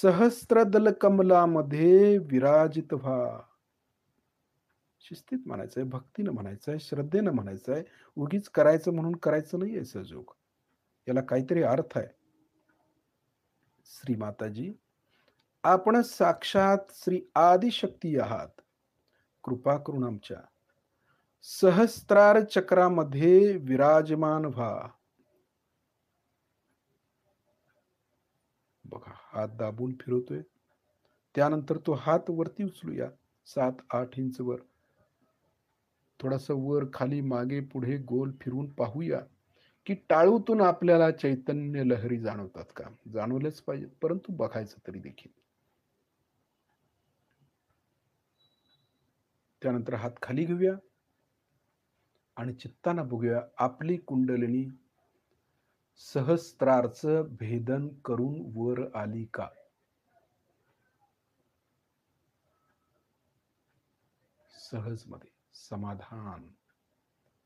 [SPEAKER 1] सहस्त्रदल कमलामध्ये विराजित व्हा." शिस्तीत म्हणायचंय, भक्तीनं म्हणायचंय, श्रद्धेनं म्हणायचंय. उगीच करायचं म्हणून करायचं नाहीये सहजोग. याला काहीतरी अर्थ आहे. श्री माताजी, आपण साक्षात श्री आदिशक्ती आहात. कृपा करून आमच्या सहस्त्रार चक्रामध्ये विराजमान व्हा. बघा, हात दाबून फिरवतोय. त्यानंतर तो हात वरती उचलूया. 7-8 इंच वर. थोडासा वर, खाली, मागे, पुढे गोल फिरून पाहूया, की टाळूतून आपल्याला चैतन्य लहरी जाणवतात का? जाणवल्याच पाहिजे, परंतु बघायचं तरी देखील. त्यानंतर हात खाली घेऊया आणि चित्तानं बघूया आपली कुंडलिनी सहस्त्रारचं भेदन करून वर आली का? सहजमध्ये समाधान.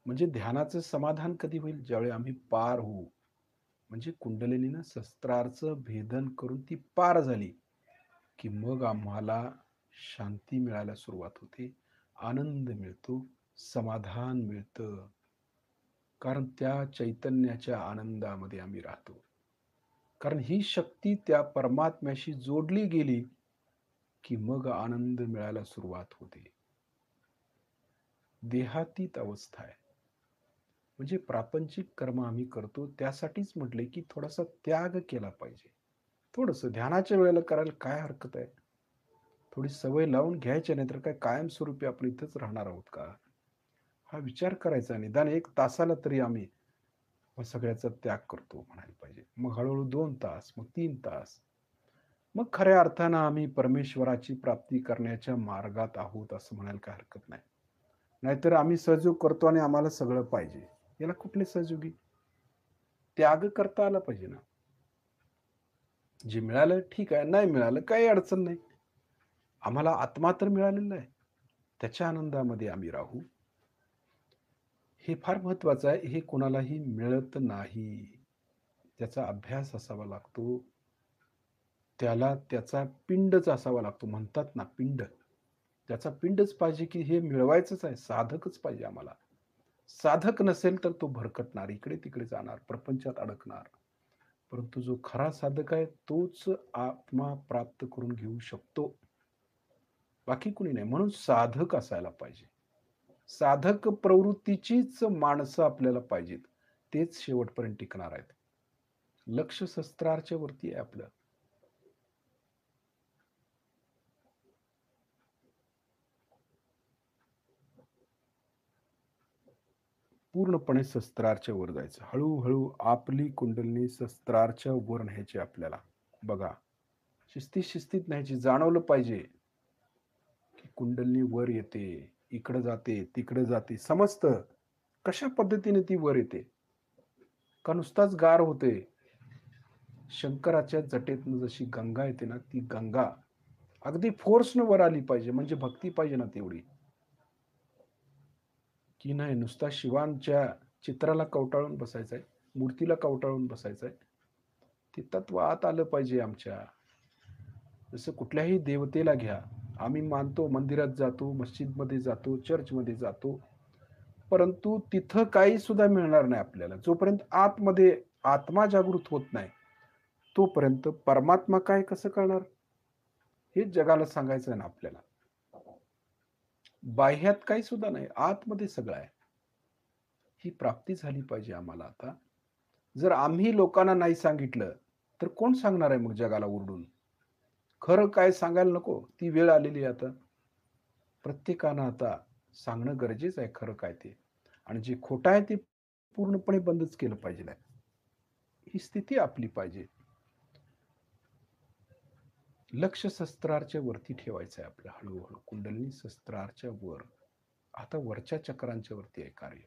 [SPEAKER 1] म्हणजे ध्यानाचं समाधान कधी होईल? ज्यावेळी आम्ही पार होऊ. म्हणजे कुंडलिनीनं शस्त्रार्थ भेदन करून ती पार झाली, की मग आम्हाला शांती मिळायला सुरुवात होते. आनंद मिळतो, समाधान मिळतं. कारण त्या चैतन्याच्या आनंदामध्ये आम्ही राहतो. कारण ही शक्ती त्या परमात्म्याशी जोडली गेली, की मग आनंद मिळायला सुरुवात होते. देहातीत अवस्था आहे. म्हणजे प्रापंचिक कर्म आम्ही करतो त्यासाठीच म्हटले, की थोडासा त्याग केला पाहिजे. थोडंसं ध्यानाच्या वेळेला करायला काय हरकत आहे? थोडी सवय लावून घ्यायची, नाहीतर काय कायमस्वरूपी आपण इथंच राहणार आहोत का? हा विचार करायचा. निदान 1 तासाला तरी आम्ही मग सगळ्याचा त्याग करतो म्हणायला पाहिजे. मग हळू-हळू 2 तास, मग 3 तास. मग खऱ्या अर्थानं आम्ही परमेश्वराची प्राप्ती करण्याच्या मार्गात आहोत असं म्हणायला काही हरकत नाही. नाहीतर आम्ही सहयोग करतो आणि आम्हाला सगळं पाहिजे. याला कुठले सहयोगी? त्याग करता आला पाहिजे ना. जे मिळालं ठीक आहे, नाही मिळालं काही अडचण नाही. आम्हाला आत्मा तर मिळालेला आहे. त्याच्या आनंदामध्ये आम्ही राहू. हे फार महत्वाचं आहे. हे कोणालाही मिळत नाही. त्याचा अभ्यास असावा लागतो. त्याला त्याचा पिंडच असावा लागतो. म्हणतात ना पिंड. त्याचा पिंडच पाहिजे, की हे मिळवायचंच आहे. साधकच पाहिजे आम्हाला. साधक नसेल तर तो भरकटणार, इकडे-तिकडे जाणार, प्रपंचात अडकणार. परंतु जो खरा साधक आहे तोच आत्मा प्राप्त करून घेऊ शकतो. बाकी कुणी नाही. म्हणून साधक असायला पाहिजे. साधक प्रवृत्तीचीच माणसं आपल्याला पाहिजेत. तेच शेवटपर्यंत टिकणार आहेत. लक्ष शस्त्राच्या वरती आहे आपलं. पूर्णपणे शस्त्राच्या वर जायचं. हळू आपली कुंडलिनी शस्त्राच्या वर न्यायची आपल्याला. बघा, शिस्तीत न्यायची. जाणवलं पाहिजे, की कुंडलिनी वर येते, इकडं जाते, तिकडं जाते. समजतं कशा पद्धतीने ती वर येते. का नुसताच गार होते. शंकराच्या जटेतनं जशी गंगा येते ना, ती गंगा अगदी फोर्सनं वर आली पाहिजे. म्हणजे भक्ती पाहिजे ना तेवढी. की नाही नुसता शिवांच्या चित्राला कवटाळून बसायचंय, मूर्तीला कवटाळून बसायचंय. ते तत्व आत आलं पाहिजे आमच्या. जसं कुठल्याही देवतेला घ्या, आम्ही मानतो, मंदिरात जातो, मस्जिदमध्ये जातो, चर्चमध्ये जातो, परंतु तिथं काही सुद्धा मिळणार नाही आपल्याला. जोपर्यंत आतमध्ये आत्मा जागृत होत नाही, तोपर्यंत परमात्मा काय कसं कळणार? हेच जगाला सांगायचं आहे ना आपल्याला. बाह्यात काही सुद्धा नाही, आतमध्ये सगळं आहे. ही प्राप्ती झाली पाहिजे आम्हाला आता. जर आम्ही लोकांना नाही सांगितलं, तर कोण सांगणार आहे मग जगाला ओरडून? खरं काय सांगायला नको? ती वेळ आलेली आहे आता. प्रत्येकानं आता सांगणं गरजेचं आहे खरं काय ते. आणि जे खोटं आहे ते पूर्णपणे बंदच केलं पाहिजे. ही स्थिती आपली पाहिजे. लक्ष शस्त्राच्या वरती ठेवायचं आहे आपलं हळूहळू. कुंडलिनी शस्त्राच्या वर. आता वरच्या चक्रांच्या वरती आहे कार्य.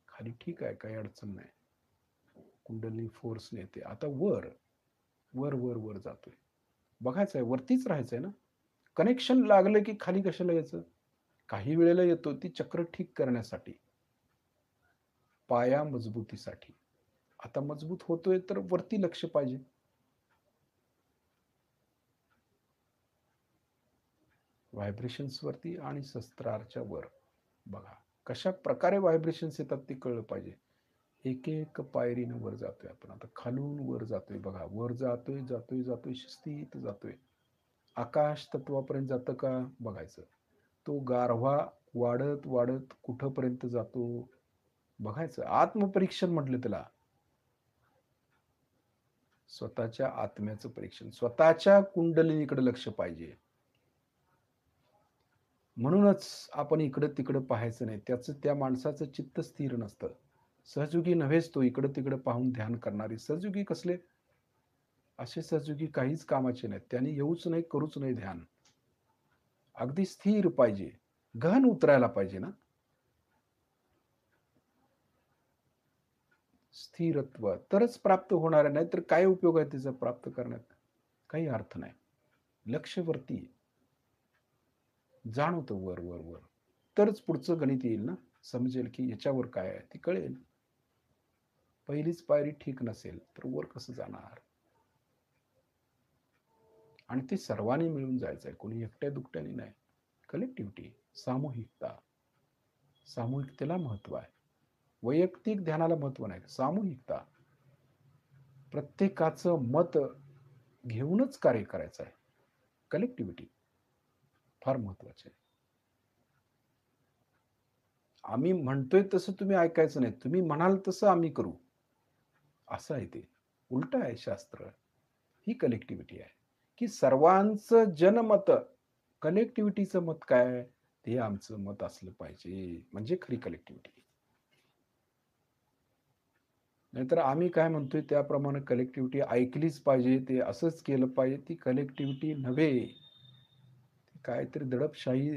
[SPEAKER 1] खाली ठीक आहे, काही अडचण नाही. कुंडलिनी फोर्सने येते. आता वर, वर, वर, वर जातोय. बघायचं आहे, वरतीच राहायचं आहे ना. कनेक्शन लागलं की खाली कशाला यायचं? काही वेळेला येतो ती चक्र ठीक करण्यासाठी, पाया मजबूतीसाठी. आता मजबूत होतोय तर वरती लक्ष पाहिजे. व्हायब्रेशन्स वरती आणि शस्त्राच्या वर. बघा कशा प्रकारे व्हायब्रेशन्स येतात ते कळलं पाहिजे. एक एक पायरीनं वर जातोय आपण. आता खालून वर जातोय बघा. वर जातोय, जातोय, जातोय, शिस्तीत जातोय. आकाश तत्वापर्यंत जातं का बघायचं. तो गारवा वाढत वाढत कुठपर्यंत जातो बघायचं. आत्मपरीक्षण म्हटलं त्याला. स्वतःच्या आत्म्याचं परीक्षण. स्वतःच्या कुंडलिनीकडे लक्ष पाहिजे. म्हणूनच आपण इकडं तिकडं पाहायचं नाही. त्याचं त्या माणसाचं चित्त स्थिर नसतं. सहयोगी नव्हेच तो इकडं तिकडं पाहून ध्यान करणारे. सहयोगी कसले? असे सहयोगी काहीच कामाचे नाहीत. त्यांनी येऊच नाही, करूच नाही ध्यान. अगदी स्थिर पाहिजे. गहन उतरायला पाहिजे ना. स्थिरत्व तरच प्राप्त होणार आहे. नाहीतर काय उपयोग आहे त्याचा प्राप्त करण्यात? काही अर्थ नाही. लक्षवरती जाणवतं वर, वर, वर. तरच पुढचं गणित येईल ना. समजेल की याच्यावर काय आहे ते कळेल. पहिलीच पायरी ठीक नसेल तर वर कसं जाणार? आणि ते सर्वांनी मिळून जायचं आहे. कोणी एकट्या दुकट्याने नाही. कलेक्टिव्हिटी, सामूहिकता. सामूहिकतेला महत्व आहे. वैयक्तिक ध्यानाला महत्व नाही. सामूहिकता. प्रत्येकाचं मत घेऊनच कार्य करायचं आहे. कलेक्टिव्हिटी फार महत्वाची आहे. आम्ही म्हणतोय तसं तुम्ही ऐकायचं नाही. तुम्ही म्हणाल तसं आम्ही करू. असं आहे ते. उलटं आहे शास्त्र. ही कलेक्टिव्हिटी आहे. की सर्वांचं जनमत, कलेक्टिव्हिटीचं मत काय? ते आमचं मत असलं पाहिजे. म्हणजे खरी कलेक्टिव्हिटी. नाहीतर आम्ही काय म्हणतोय त्याप्रमाणे कलेक्टिव्हिटी ऐकलीच पाहिजे. ते असंच केलं पाहिजे. ती कलेक्टिव्हिटी नव्हे. काहीतरी दडपशाही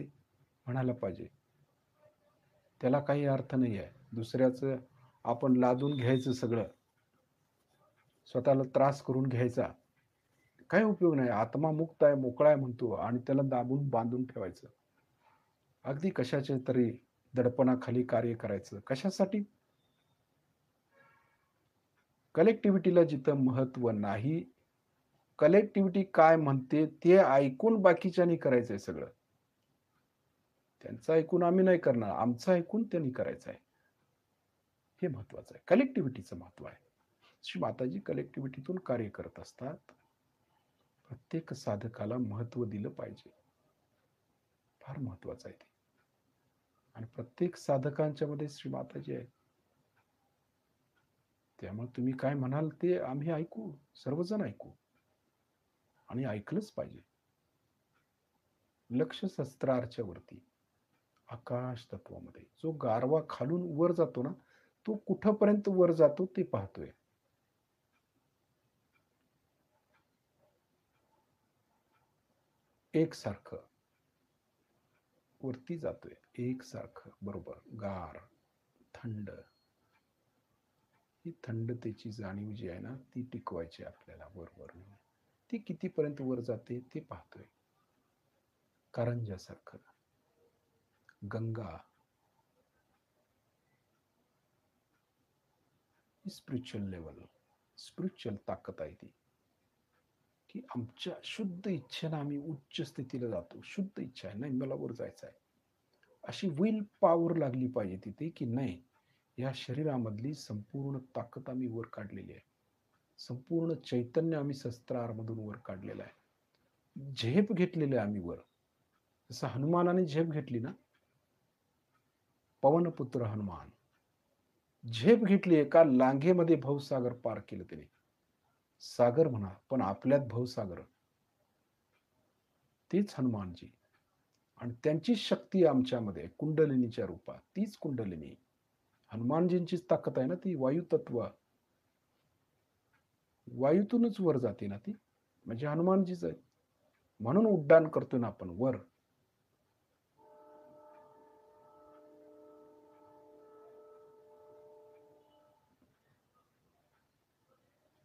[SPEAKER 1] म्हणायला पाहिजे. त्याला काही अर्थ नाही आहे. दुसऱ्याचं आपण लादून घ्यायचं सगळं. स्वतःला त्रास करून घ्यायचा. काही उपयोग नाही. आत्मा मुक्त आहे, मोकळा आहे म्हणतो आणि त्याला दाबून बांधून ठेवायचं. अगदी कशाच्या तरी दडपणाखाली कार्य करायचं. कशासाठी? कलेक्टिव्हिटीला जिथं महत्व नाही, कलेक्टिव्हिटी काय म्हणते ते ऐकून बाकीच्यांनी करायचंय सगळं. त्यांचं ऐकून आम्ही नाही करणार. आमचं ऐकून त्यांनी करायचं आहे. हे महत्वाचं आहे. कलेक्टिव्हिटीचं महत्व आहे. श्री माताजी कलेक्टिव्हिटीतून कार्य करत असतात. प्रत्येक साधकाला महत्व दिलं पाहिजे. फार महत्वाचं आहे ते. आणि प्रत्येक साधकांच्या मध्ये श्री माताजी आहे. त्यामुळे तुम्ही काय म्हणाल ते आम्ही ऐकू. सर्वजण ऐकू. आणि ऐकलंच पाहिजे. लक्ष शस्त्राच्या वरती. आकाश तत्वामध्ये जो गारवा खालून वर जातो ना, तो कुठपर्यंत वर जातो ते पाहतोय. एकसारखं वरती जातोय. एकसारखं बरोबर. गार, थंड. ही थंडतेची जाणीव जी आहे ना, ती टिकवायची आपल्याला वर. ती कितीपर्यंत वर जाते ते पाहतोय. कारंजासारखं. गंगा. Spiritual level. स्पिरिच्युअल ताकद आहे ती. की आमच्या शुद्ध इच्छेनं आम्ही उच्च स्थितीला जातो. शुद्ध इच्छा आहे, नाही मला वर जायचं आहे. अशी विल पॉवर लागली पाहिजे तिथे, की नाही या शरीरामधली संपूर्ण ताकद आम्ही वर काढलेली आहे. संपूर्ण चैतन्य आम्ही शस्त्रारमधून वर काढलेलं आहे. झेप घेतलेली आहे आम्ही वर. जसं हनुमानाने झेप घेतली ना, पवनपुत्र हनुमान. झेप घेतली एका लांघेमध्ये भवसागर पार केलं त्याने. सागर म्हणा, पण आपल्यात भवसागर. तीच हनुमानजी. आणि त्यांचीच शक्ती आमच्यामध्ये कुंडलिनीच्या रूपात. तीच कुंडलिनी. हनुमानजींचीच ताकद आहे ना ती वायुतत्व. वायूतूनच वर जाते ना ती. म्हणजे हनुमानजीच आहे. म्हणून उड्डाण करतोय ना आपण वर.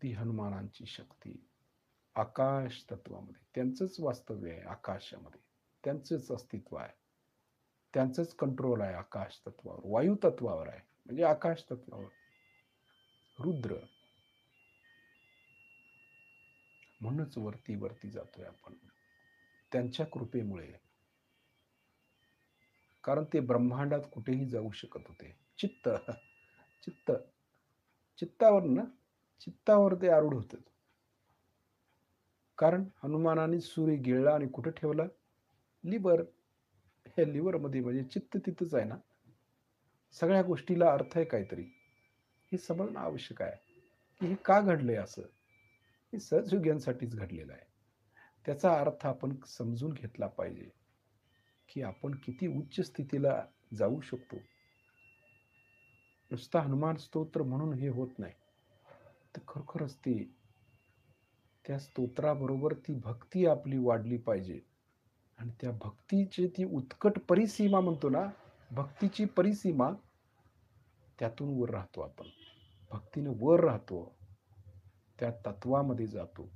[SPEAKER 1] ती हनुमानांची शक्ती आकाश तत्वामध्ये. त्यांचंच वास्तव्य आहे आकाशामध्ये. त्यांचंच अस्तित्व आहे. त्यांचंच कंट्रोल आहे आकाश तत्वावर. वायू तत्वावर आहे. म्हणजे आकाश तत्वावर. रुद्र. म्हणूनच वरती वरती जातोय आपण. त्यांच्या कृपेमुळे. कारण ते ब्रह्मांडात कुठेही जाऊ शकत होते. चित्त चित्त चित्तावर ना, चित्तावर ते आरूढ होते. कारण हनुमानाने सूर्य गिळला आणि कुठं ठेवला? लिव्हर. ह्या लिव्हरमध्ये म्हणजे चित्त तिथंच आहे ना. सगळ्या गोष्टीला अर्थ आहे काहीतरी. हे समजणं आवश्यक आहे, की हे का घडलंय असं? हे सहजयोग्यांसाठीच घडलेलं आहे. त्याचा अर्थ आपण समजून घेतला पाहिजे, की आपण किती उच्च स्थितीला जाऊ शकतो. नुसता हनुमान स्तोत्र म्हणून हे होत नाही. तर खरोखरच ती त्या स्तोत्राबरोबर ती भक्ती आपली वाढली पाहिजे. आणि त्या भक्तीची ती उत्कट परिसीमा म्हणतो ना, भक्तीची परिसीमा त्यातून वर राहतो आपण. भक्तीने वर राहतो. त्या तत्वामध्ये जातो.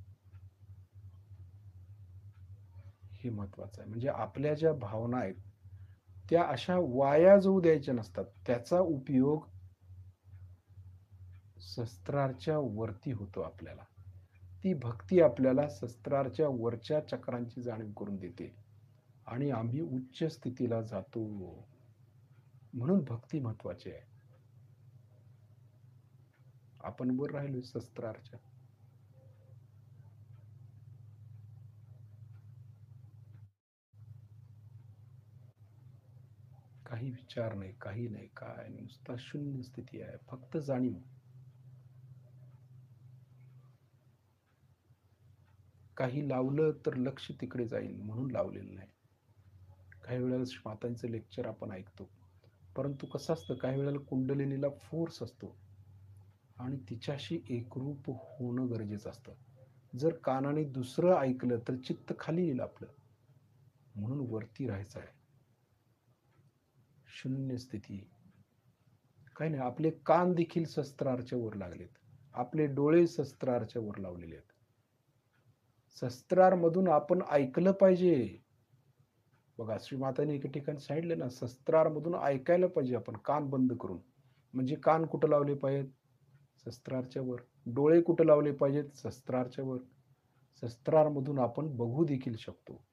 [SPEAKER 1] हे महत्वाचं आहे. म्हणजे आपल्या ज्या भावना आहेत त्या अशा वाया जाऊ द्यायच्या नसतात. त्याचा उपयोग शस्त्राच्या वरती होतो आपल्याला. ती भक्ती आपल्याला शस्त्राच्या वरच्या चक्रांची जाणीव करून देते आणि आम्ही उच्च स्थितीला जातो. म्हणून भक्ती महत्वाची आहे. आपण वर राहिलो शस्त्राच्या. काही विचार नाही, काही नाही, काय नुसता शून्य स्थिती आहे. फक्त जाणीव. काही लावलं तर लक्ष तिकडे जाईल म्हणून लावलेलं नाही. काही वेळेला मातांचं लेक्चर आपण ऐकतो, परंतु कसं असतं काही वेळेला कुंडलिनीला फोर्स असतो आणि तिच्याशी एकरूप होणं गरजेचं असतं. जर कानाने दुसरं ऐकलं तर चित्त खाली येईल आपलं. म्हणून वरती राहायचं आहे. शून्य स्थिती. काही नाही, आपले कान देखील शस्त्राच्या वर लागलेत. आपले डोळे शस्त्राच्या वर लावलेले आहेत. शस्त्रारमधून आपण ऐकलं पाहिजे. बघा श्रीमाताने एका ठिकाणी सांगितलं ना, शस्त्रारमधून ऐकायला पाहिजे आपण कान बंद करून. म्हणजे कान कुठं लावले पाहिजेत? शस्त्राच्या वर. डोळे कुठं लावले पाहिजेत? शस्त्राच्या वर. शस्त्रारमधून आपण बघू देखील शकतो.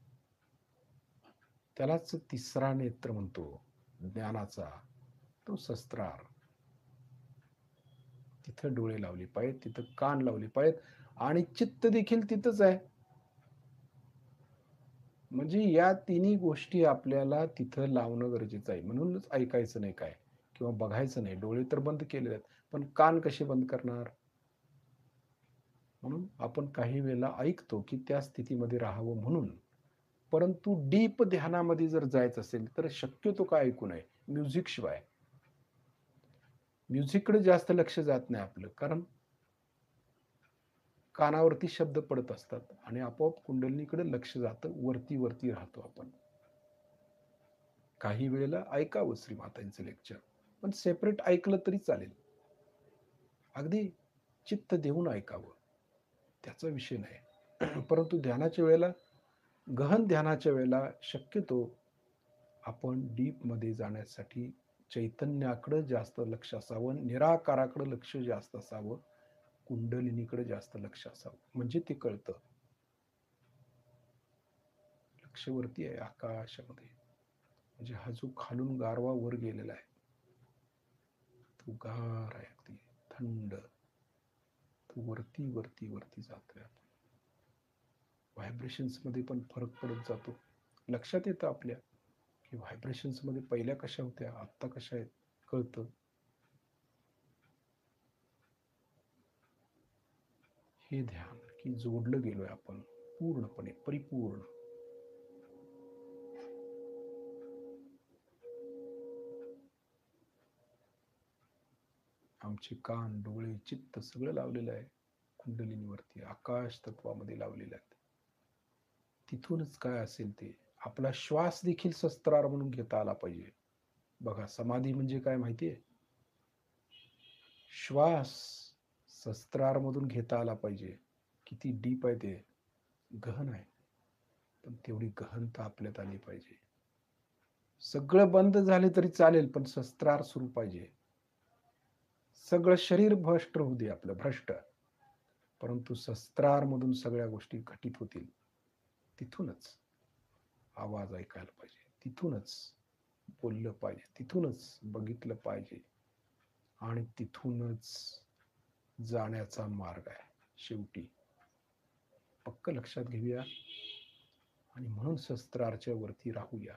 [SPEAKER 1] त्यालाच तिसरा नेत्र म्हणतो ज्ञानाचा. तो शस्त्रार. तिथं डोळे लावले पाहिजेत, तिथं कान लावले पाहिजेत आणि चित्त देखील तिथंच आहे. म्हणजे या तिन्ही गोष्टी आपल्याला तिथं लावणं गरजेचं आहे. म्हणूनच ऐकायचं नाही काय किंवा बघायचं नाही. डोळे तर बंद केलेले आहेत, पण कान कसे बंद करणार? म्हणून आपण काही वेळेला ऐकतो की त्या स्थितीमध्ये राहावं म्हणून. परंतु डीप ध्यानामध्ये जर जायचं असेल तर शक्यतो काय ऐकू नये म्युझिक शिवाय. म्युझिककडे जास्त लक्ष जात नाही आपलं, कारण कानावरती शब्द पडत असतात आणि आपोआप कुंडलिनीकडे लक्ष जातं. वरती वरती राहतो आपण. काही वेळेला ऐकावं श्रीमातांचं लेक्चर, पण सेपरेट ऐकलं तरी चालेल. अगदी चित्त देऊन ऐकावं, त्याचा विषय नाही. परंतु ध्यानाच्या वेळेला, गहन ध्यानाच्या वेळेला शक्यतो आपण डीपमध्ये जाण्यासाठी चैतन्याकडे जास्त लक्ष असावं, निराकाराकडे लक्ष जास्त असावं, कुंडलिनीकडे जास्त लक्ष असावं. म्हणजे ते कळतं. लक्षवरती आहे आकाशामध्ये. म्हणजे हा जो खालून गारवा वर गेलेला आहे तो गार आहे, अगदी थंड. तो वरती वरती वरती जातोय. व्हायब्रेशन्स मध्ये पण फरक पडत जातो. लक्षात येतं आपल्या की व्हायब्रेशन्स मध्ये पहिल्या कशा होत्या, आत्ता कशा आहेत, कळतं. हे ध्यान की जोडलं गेलोय आपण पूर्णपणे, परिपूर्ण. आमचे कान, डोळे, चित्त सगळं लावलेलं आहे कुंडलिनीवरती, आकाश तत्वामध्ये लावलेलं आहे. तिथूनच काय असेल ते आपला श्वास देखील शस्त्रार म्हणून घेता आला पाहिजे. बघा, समाधी म्हणजे काय माहितीये? श्वास शस्त्रार मधून घेता आला पाहिजे. किती डीप आहे ते, गहन आहे, पण तेवढी गहनता आपल्यात आली पाहिजे. सगळं बंद झाले तरी चालेल, पण शस्त्रार सुरू पाहिजे. सगळं शरीर भ्रष्ट होऊ दे, आपलं भ्रष्ट, परंतु शस्त्रार मधून सगळ्या गोष्टी घटित होतील. तिथूनच आवाज ऐकायला पाहिजे, तिथूनच बोललं पाहिजे, तिथूनच बघितलं पाहिजे, आणि तिथूनच जाण्याचा मार्ग आहे शेवटी. पक्क लक्षात घेऊया आणि म्हणून शस्त्रारच्या वरती राहूया.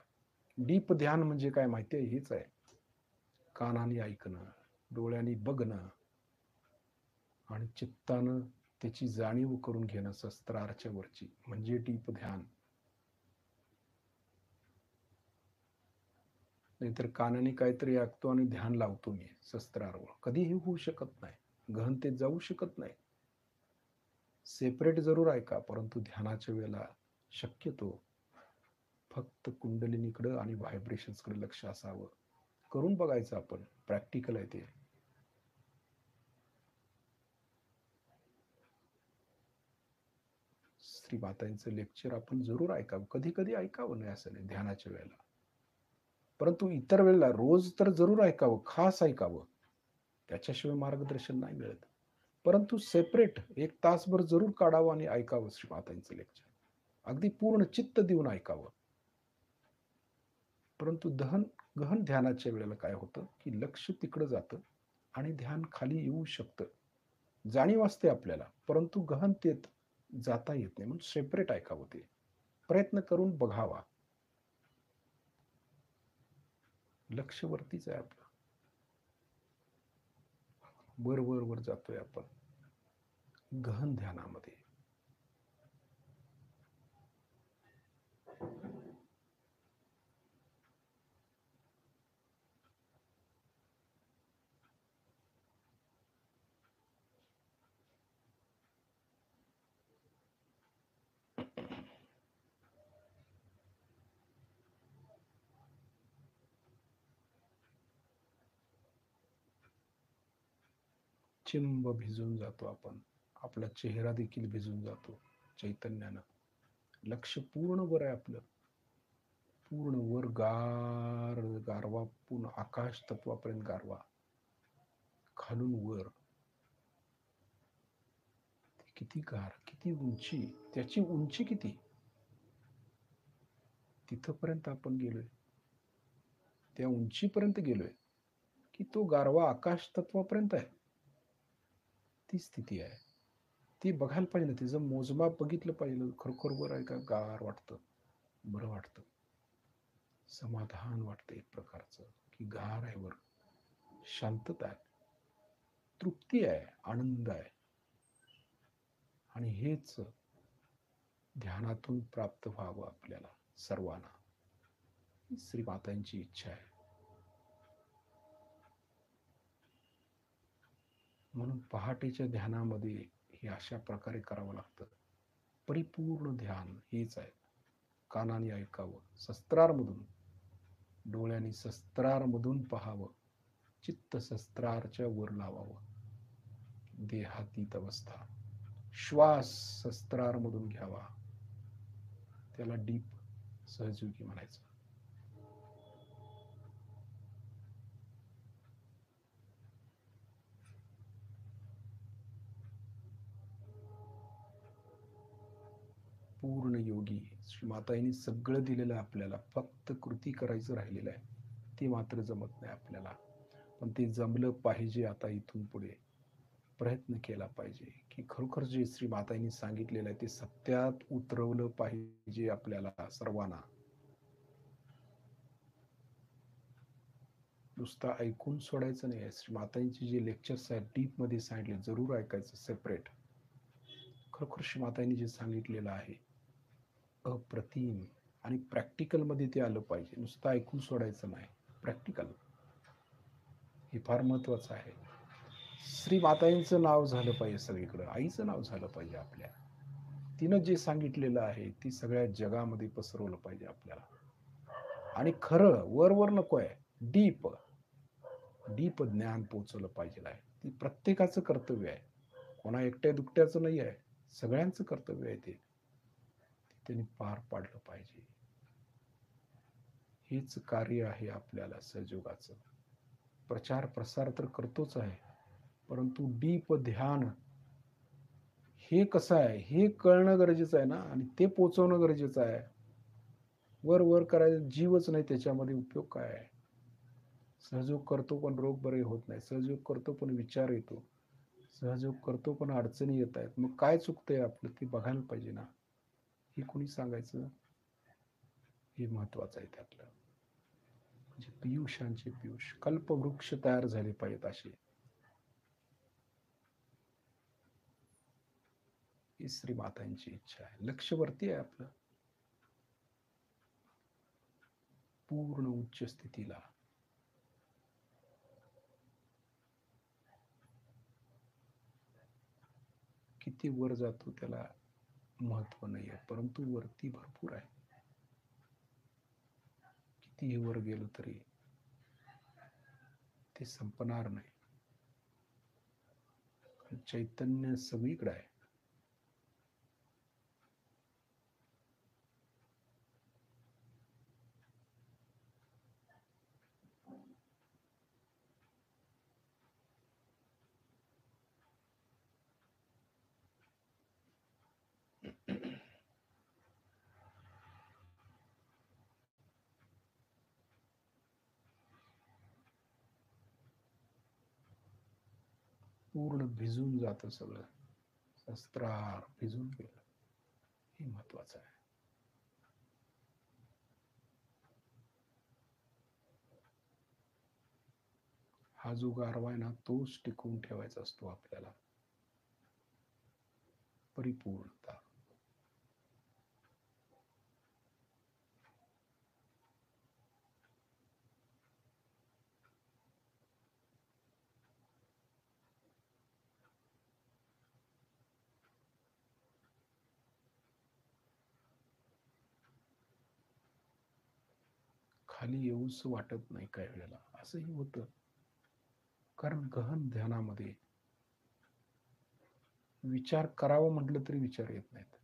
[SPEAKER 1] डीप ध्यान म्हणजे काय माहिती आहे? हेच आहे. कानाने ऐकणं, डोळ्यांनी बघणं आणि चित्तानं त्याची जाणीव करून घेणं, शस्त्रारच्या वरची म्हणजे डीप ध्यान. नाहीतर कानाने काहीतरी ऐकतो आणि ध्यान लावतो मी शस्त्रारवर, कधीही होऊ शकत नाही. गहनतेत जाऊ शकत नाही. सेपरेट जरूर ऐका, परंतु ध्यानाच्या वेळेला शक्यतो फक्त कुंडलिनीकडं आणि व्हायब्रेशन्सकडे लक्ष असावं. करून बघायचं आपण, प्रॅक्टिकल आहे ते. श्री मातांचं लेक्चर आपण जरूर ऐकावं, कधी कधी ऐकावं, नाही असं नाही ध्यानाच्या वेळेला, परंतु इतर वेळेला रोज तर जरूर ऐकावं, खास ऐकावं. त्याच्याशिवाय मार्गदर्शन नाही मिळत. परंतु सेपरेट एक तासभर जरूर काढावं आणि ऐकावं श्री मातांचं लेक्चर, अगदी पूर्ण चित्त देऊन ऐकावं. परंतु गहन ध्यानाच्या वेळेला काय होतं की लक्ष तिकडं जातं आणि ध्यान खाली येऊ शकतं, जाणीव असते आपल्याला, परंतु गहनतेत जाता येत नाही. म्हणून सेपरेट ऐकावं, ते प्रयत्न करून बघावा. लक्ष वरतीच आहे आपलं, वर वर वर जातोय आपण गहन ध्यानामध्ये. चिंब भिजून जातो आपण, आपला चेहरा देखील भिजून जातो चैतन्यानं. लक्ष पूर्ण वर आहे आपलं, पूर्ण वर गार गारवा, पूर्ण आकाश तत्वापर्यंत गारवा, खालून वर. किती गार, किती उंची, त्याची उंची किती, तिथपर्यंत आपण गेलोय, त्या उंचीपर्यंत गेलोय की तो गारवा आकाश तत्वापर्यंत आहे. ती स्थिती आहे, ती बघायला पाहिजे ना, तिचं मोजमाप बघितलं पाहिजे. खरोखर वर आहे का, गार वाटतं, बरं वाटतं, समाधान वाटतं एक प्रकारचं की गार आहे वर, शांतता आहे, तृप्ती आहे, आनंद आहे. आणि हेच ध्यानातून प्राप्त व्हावं आपल्याला सर्वांना, श्रीमातांची इच्छा आहे. म्हणून पहाटेच्या ध्यानामध्ये हे अशा प्रकारे करावं लागतं. परिपूर्ण ध्यान हेच आहे. कानाने ऐकावं, शस्त्रारमधून, डोळ्यांनी शस्त्रारमधून पहावं, चित्त शस्त्रारच्या वर लावावं, देहातीत अवस्था, श्वास शस्त्रारमधून घ्यावा, त्याला डीप सहजयोगी म्हणायचं. पूर्ण योगी. श्री माताईंनी सगळं दिलेलं आहे आपल्याला, फक्त कृती करायचं राहिलेलं आहे. ती मात्र जमत नाही आपल्याला, पण ते जमलं पाहिजे. आता इथून पुढे प्रयत्न केला पाहिजे की खरोखर जे श्री माताईंनी सांगितलेलं आहे ते सत्यात उतरवलं पाहिजे आपल्याला सर्वांना. नुसतं ऐकून सोडायचं नाही. श्री माताईंचे जे लेक्चर्स आहेत डीपमध्ये सांगितले, जरूर ऐकायचं सेपरेट. खरोखर श्री माताईंनी जे सांगितलेलं आहे अप्रतिम, आणि प्रॅक्टिकलमध्ये ते आलं पाहिजे. नुसतं ऐकून सोडायचं नाही, प्रॅक्टिकल हे फार महत्वाचं आहे. श्री माताईंचं नाव झालं पाहिजे सगळीकडं, आईचं नाव झालं पाहिजे आपल्या. तिनं जे सांगितलेलं आहे ती सगळ्या जगामध्ये पसरवलं पाहिजे आपल्याला. आणि खरं वर नको आहे, डीप डीप ज्ञान पोचवलं पाहिजे आहे. ती प्रत्येकाचं कर्तव्य आहे, कोणा एकट्या दुकट्याचं नाही आहे, सगळ्यांचं कर्तव्य आहे. ते त्यांनी पार पाडलं पाहिजे. हेच कार्य आहे आपल्याला सहयोगाचं. प्रचार प्रसार तर करतोच आहे, परंतु डीप ध्यान हे कसं आहे हे कळणं गरजेचं आहे ना, आणि ते पोचवणं गरजेचं आहे. वर करायचं जीवच नाही त्याच्यामध्ये उपयोग काय आहे? सहयोग करतो पण रोग बरे होत नाही, सहयोग करतो पण विचार येतो, सहयोग करतो पण अडचणी येत आहेत. मग काय चुकतंय आपलं ते बघायला पाहिजे ना. हे कोणी सांगायचं? हे महत्वाचं आहे त्यातलं. म्हणजे पियुषांचे पियुष कल्पवृक्ष तयार झाले पाहिजेत असे. ही श्री मातांची इच्छा आहे. लक्षवरती आहे आपलं, पूर्ण उच्च स्थितीला. किती वर जातो त्याला महत्व नाही आहे, परंतु वरती भरपूर आहे. कितीही वर गेलो तरी ते संपणार नाही. चैतन्य सगळीकडे आहे. पूर्ण भिजून जातं सगळं, शस्त्रार भिजून गेलं. हे महत्वाचं आहे. हा जो गारवा आहे ना तोच टिकवून ठेवायचा असतो आपल्याला, परिपूर्णता. खाली येऊच वाटत नाही काही वेळेला, असंही होतं. कारण गहन ध्यानामध्ये विचार करावं म्हटलं तरी विचार येत नाहीत.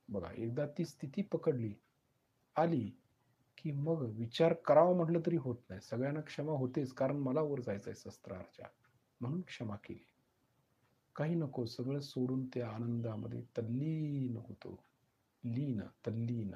[SPEAKER 1] बघा, एकदा ती स्थिती पकडली आली की मग विचार करावं म्हटलं तरी होत नाही. सगळ्यांना क्षमा होतेच, कारण मला वर जायचंय शस्त्राच्या, म्हणून क्षमा केली. काही नको, सगळं सोडून त्या आनंदामध्ये तल्लीन होतो. लीन, तल्लीन.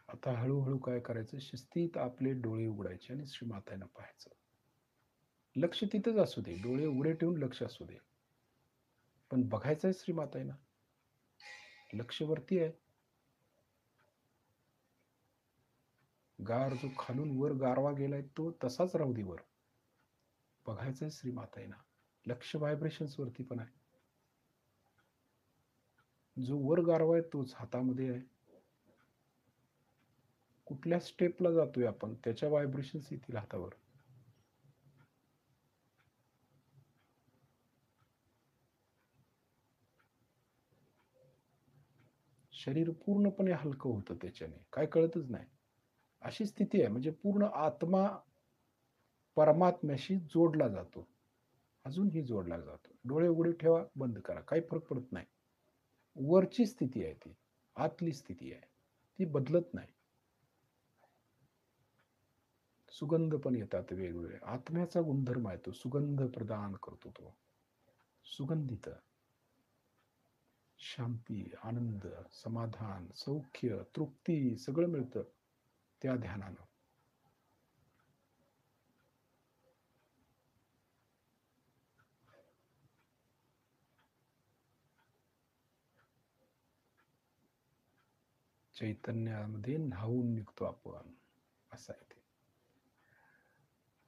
[SPEAKER 1] आता हळूहळू काय करायचं, शिस्तीत आपले डोळे उघडायचे आणि श्रीमातांना पाहायचं. लक्ष तिथंच असू दे, डोळे उघडे ठेवून लक्ष असू दे, पण बघायचंय श्रीमातांना. लक्ष वरती आहे. गार जो खालून वर गारवा गेलाय तो तसाच राहू दे वर. बघायचंय श्रीमातांना. लक्ष व्हायब्रेशन्स वरती पण आहे. जो वर गारवा आहे तोच हातामध्ये आहे. कुठल्या स्टेपला जातोय आपण त्याच्या व्हायब्रेशन्स येतील हातावर. शरीर पूर्णपणे हलकं होतं त्याच्याने, काय कळतच नाही. अशी स्थिती आहे, म्हणजे पूर्ण आत्मा परमात्म्याशी जोडला जातो, अजूनही जोडला जातो. डोळे उघडे ठेवा, बंद करा, काही फरक पडत नाही. वरची स्थिती आहे ती, आतली स्थिती आहे ती बदलत नाही. सुगंध पण येतात वेगवेगळे. आत्म्याचा गुणधर्म आहे तो, सुगंध प्रदान करतो तो. सुगंधित शांती, आनंद, समाधान, सौख्य, तृप्ती सगळं मिळतं त्या ध्यानानं. चैतन्यामध्ये न्हावून निघतो आपण, असं आहे ते.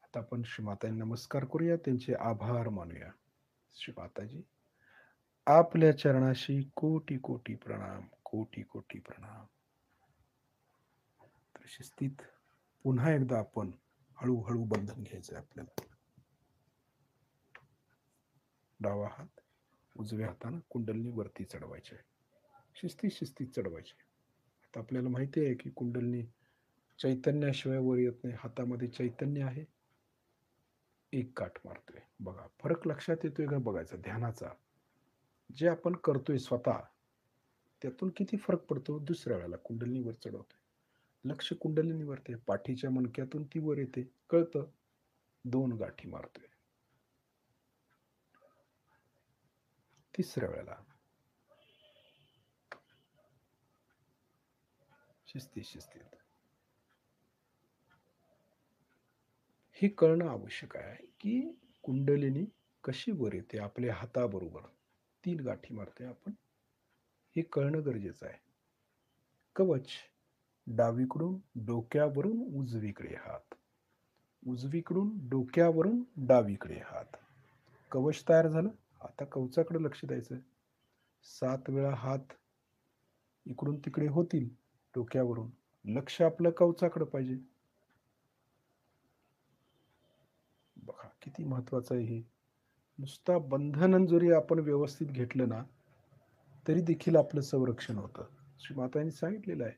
[SPEAKER 1] आता आपण श्रीमातांना नमस्कार करूया, त्यांचे आभार मानूया. श्रीमाताजी, आपल्या चरणाशी कोटी कोटी प्रणाम, कोटी कोटी प्रणाम. तर शिस्तीत पुन्हा एकदा आपण हळूहळू बंधन घ्यायचंय आपल्याला. डावा हात उजव्या हातानं कुंडलिनी वरती चढवायची आहे. शिस्तीत शिस्तीत चढवायची. आता आपल्याला माहिती आहे की कुंडलिनी चैतन्याशिवाय वर येत नाही. हातामध्ये चैतन्य आहे, एक गाठ मारतोय. बघा फरक लक्षात येतोय का बघायचा ध्यानाचा. जे आपण करतोय स्वतः त्यातून किती फरक पडतो दुसऱ्या वेळेला कुंडलिनीवर चढवतोय. लक्ष कुंडलिनीवरती, पाठीच्या मणक्यातून ती वर येते, कळतं. 2 गाठी मारतोय. तिसऱ्या वेळेला शिस्तीत शिस्तीत. हे कळणं आवश्यक आहे की कुंडलिनी कशी वर येते आपल्या हाताबरोबर. 3 गाठी मारतोय आपण, हे कळणं गरजेचं आहे. कवच डावीकडून डोक्यावरून उजवीकडे हात, उजवीकडून डोक्यावरून डावीकडे हात. कवच तयार झालं. आता कवचाकडे लक्ष द्यायचं. 7 वेळा हात इकडून तिकडे होतील डोक्यावरून. लक्ष आपलं कवचाकडे पाहिजे. बघा किती महत्वाचं आहे हे. नुसता बंधन जरी आपण व्यवस्थित घेतलं ना तरी देखील आपलं संरक्षण होतं. श्री मातांनी सांगितलेलं आहे,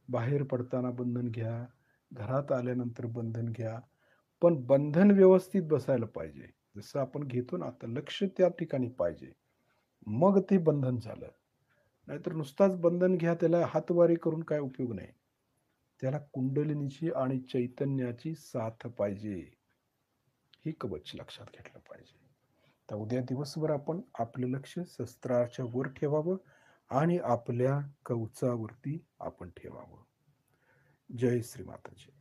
[SPEAKER 1] बाहेर पडताना बंधन घ्या, घरात आल्यानंतर बंधन घ्या, पण बंधन व्यवस्थित बसायला पाहिजे. जसं आपण घेतो ना आता लक्ष त्या ठिकाणी पाहिजे, मग ते बंधन झालं. नाहीतर नुसताच बंधन घ्या, त्याला हातवारे करून काय उपयोग नाही. त्याला कुंडलिनीची आणि चैतन्याची साथ पाहिजे. ही कवच लक्षात घेतलं पाहिजे. तर उद्या दिवसभर आपण आपलं लक्ष शस्त्राच्या वर ठेवावं आणि आपल्या कवचावरती आपण ठेवावं. जय श्री माताजी.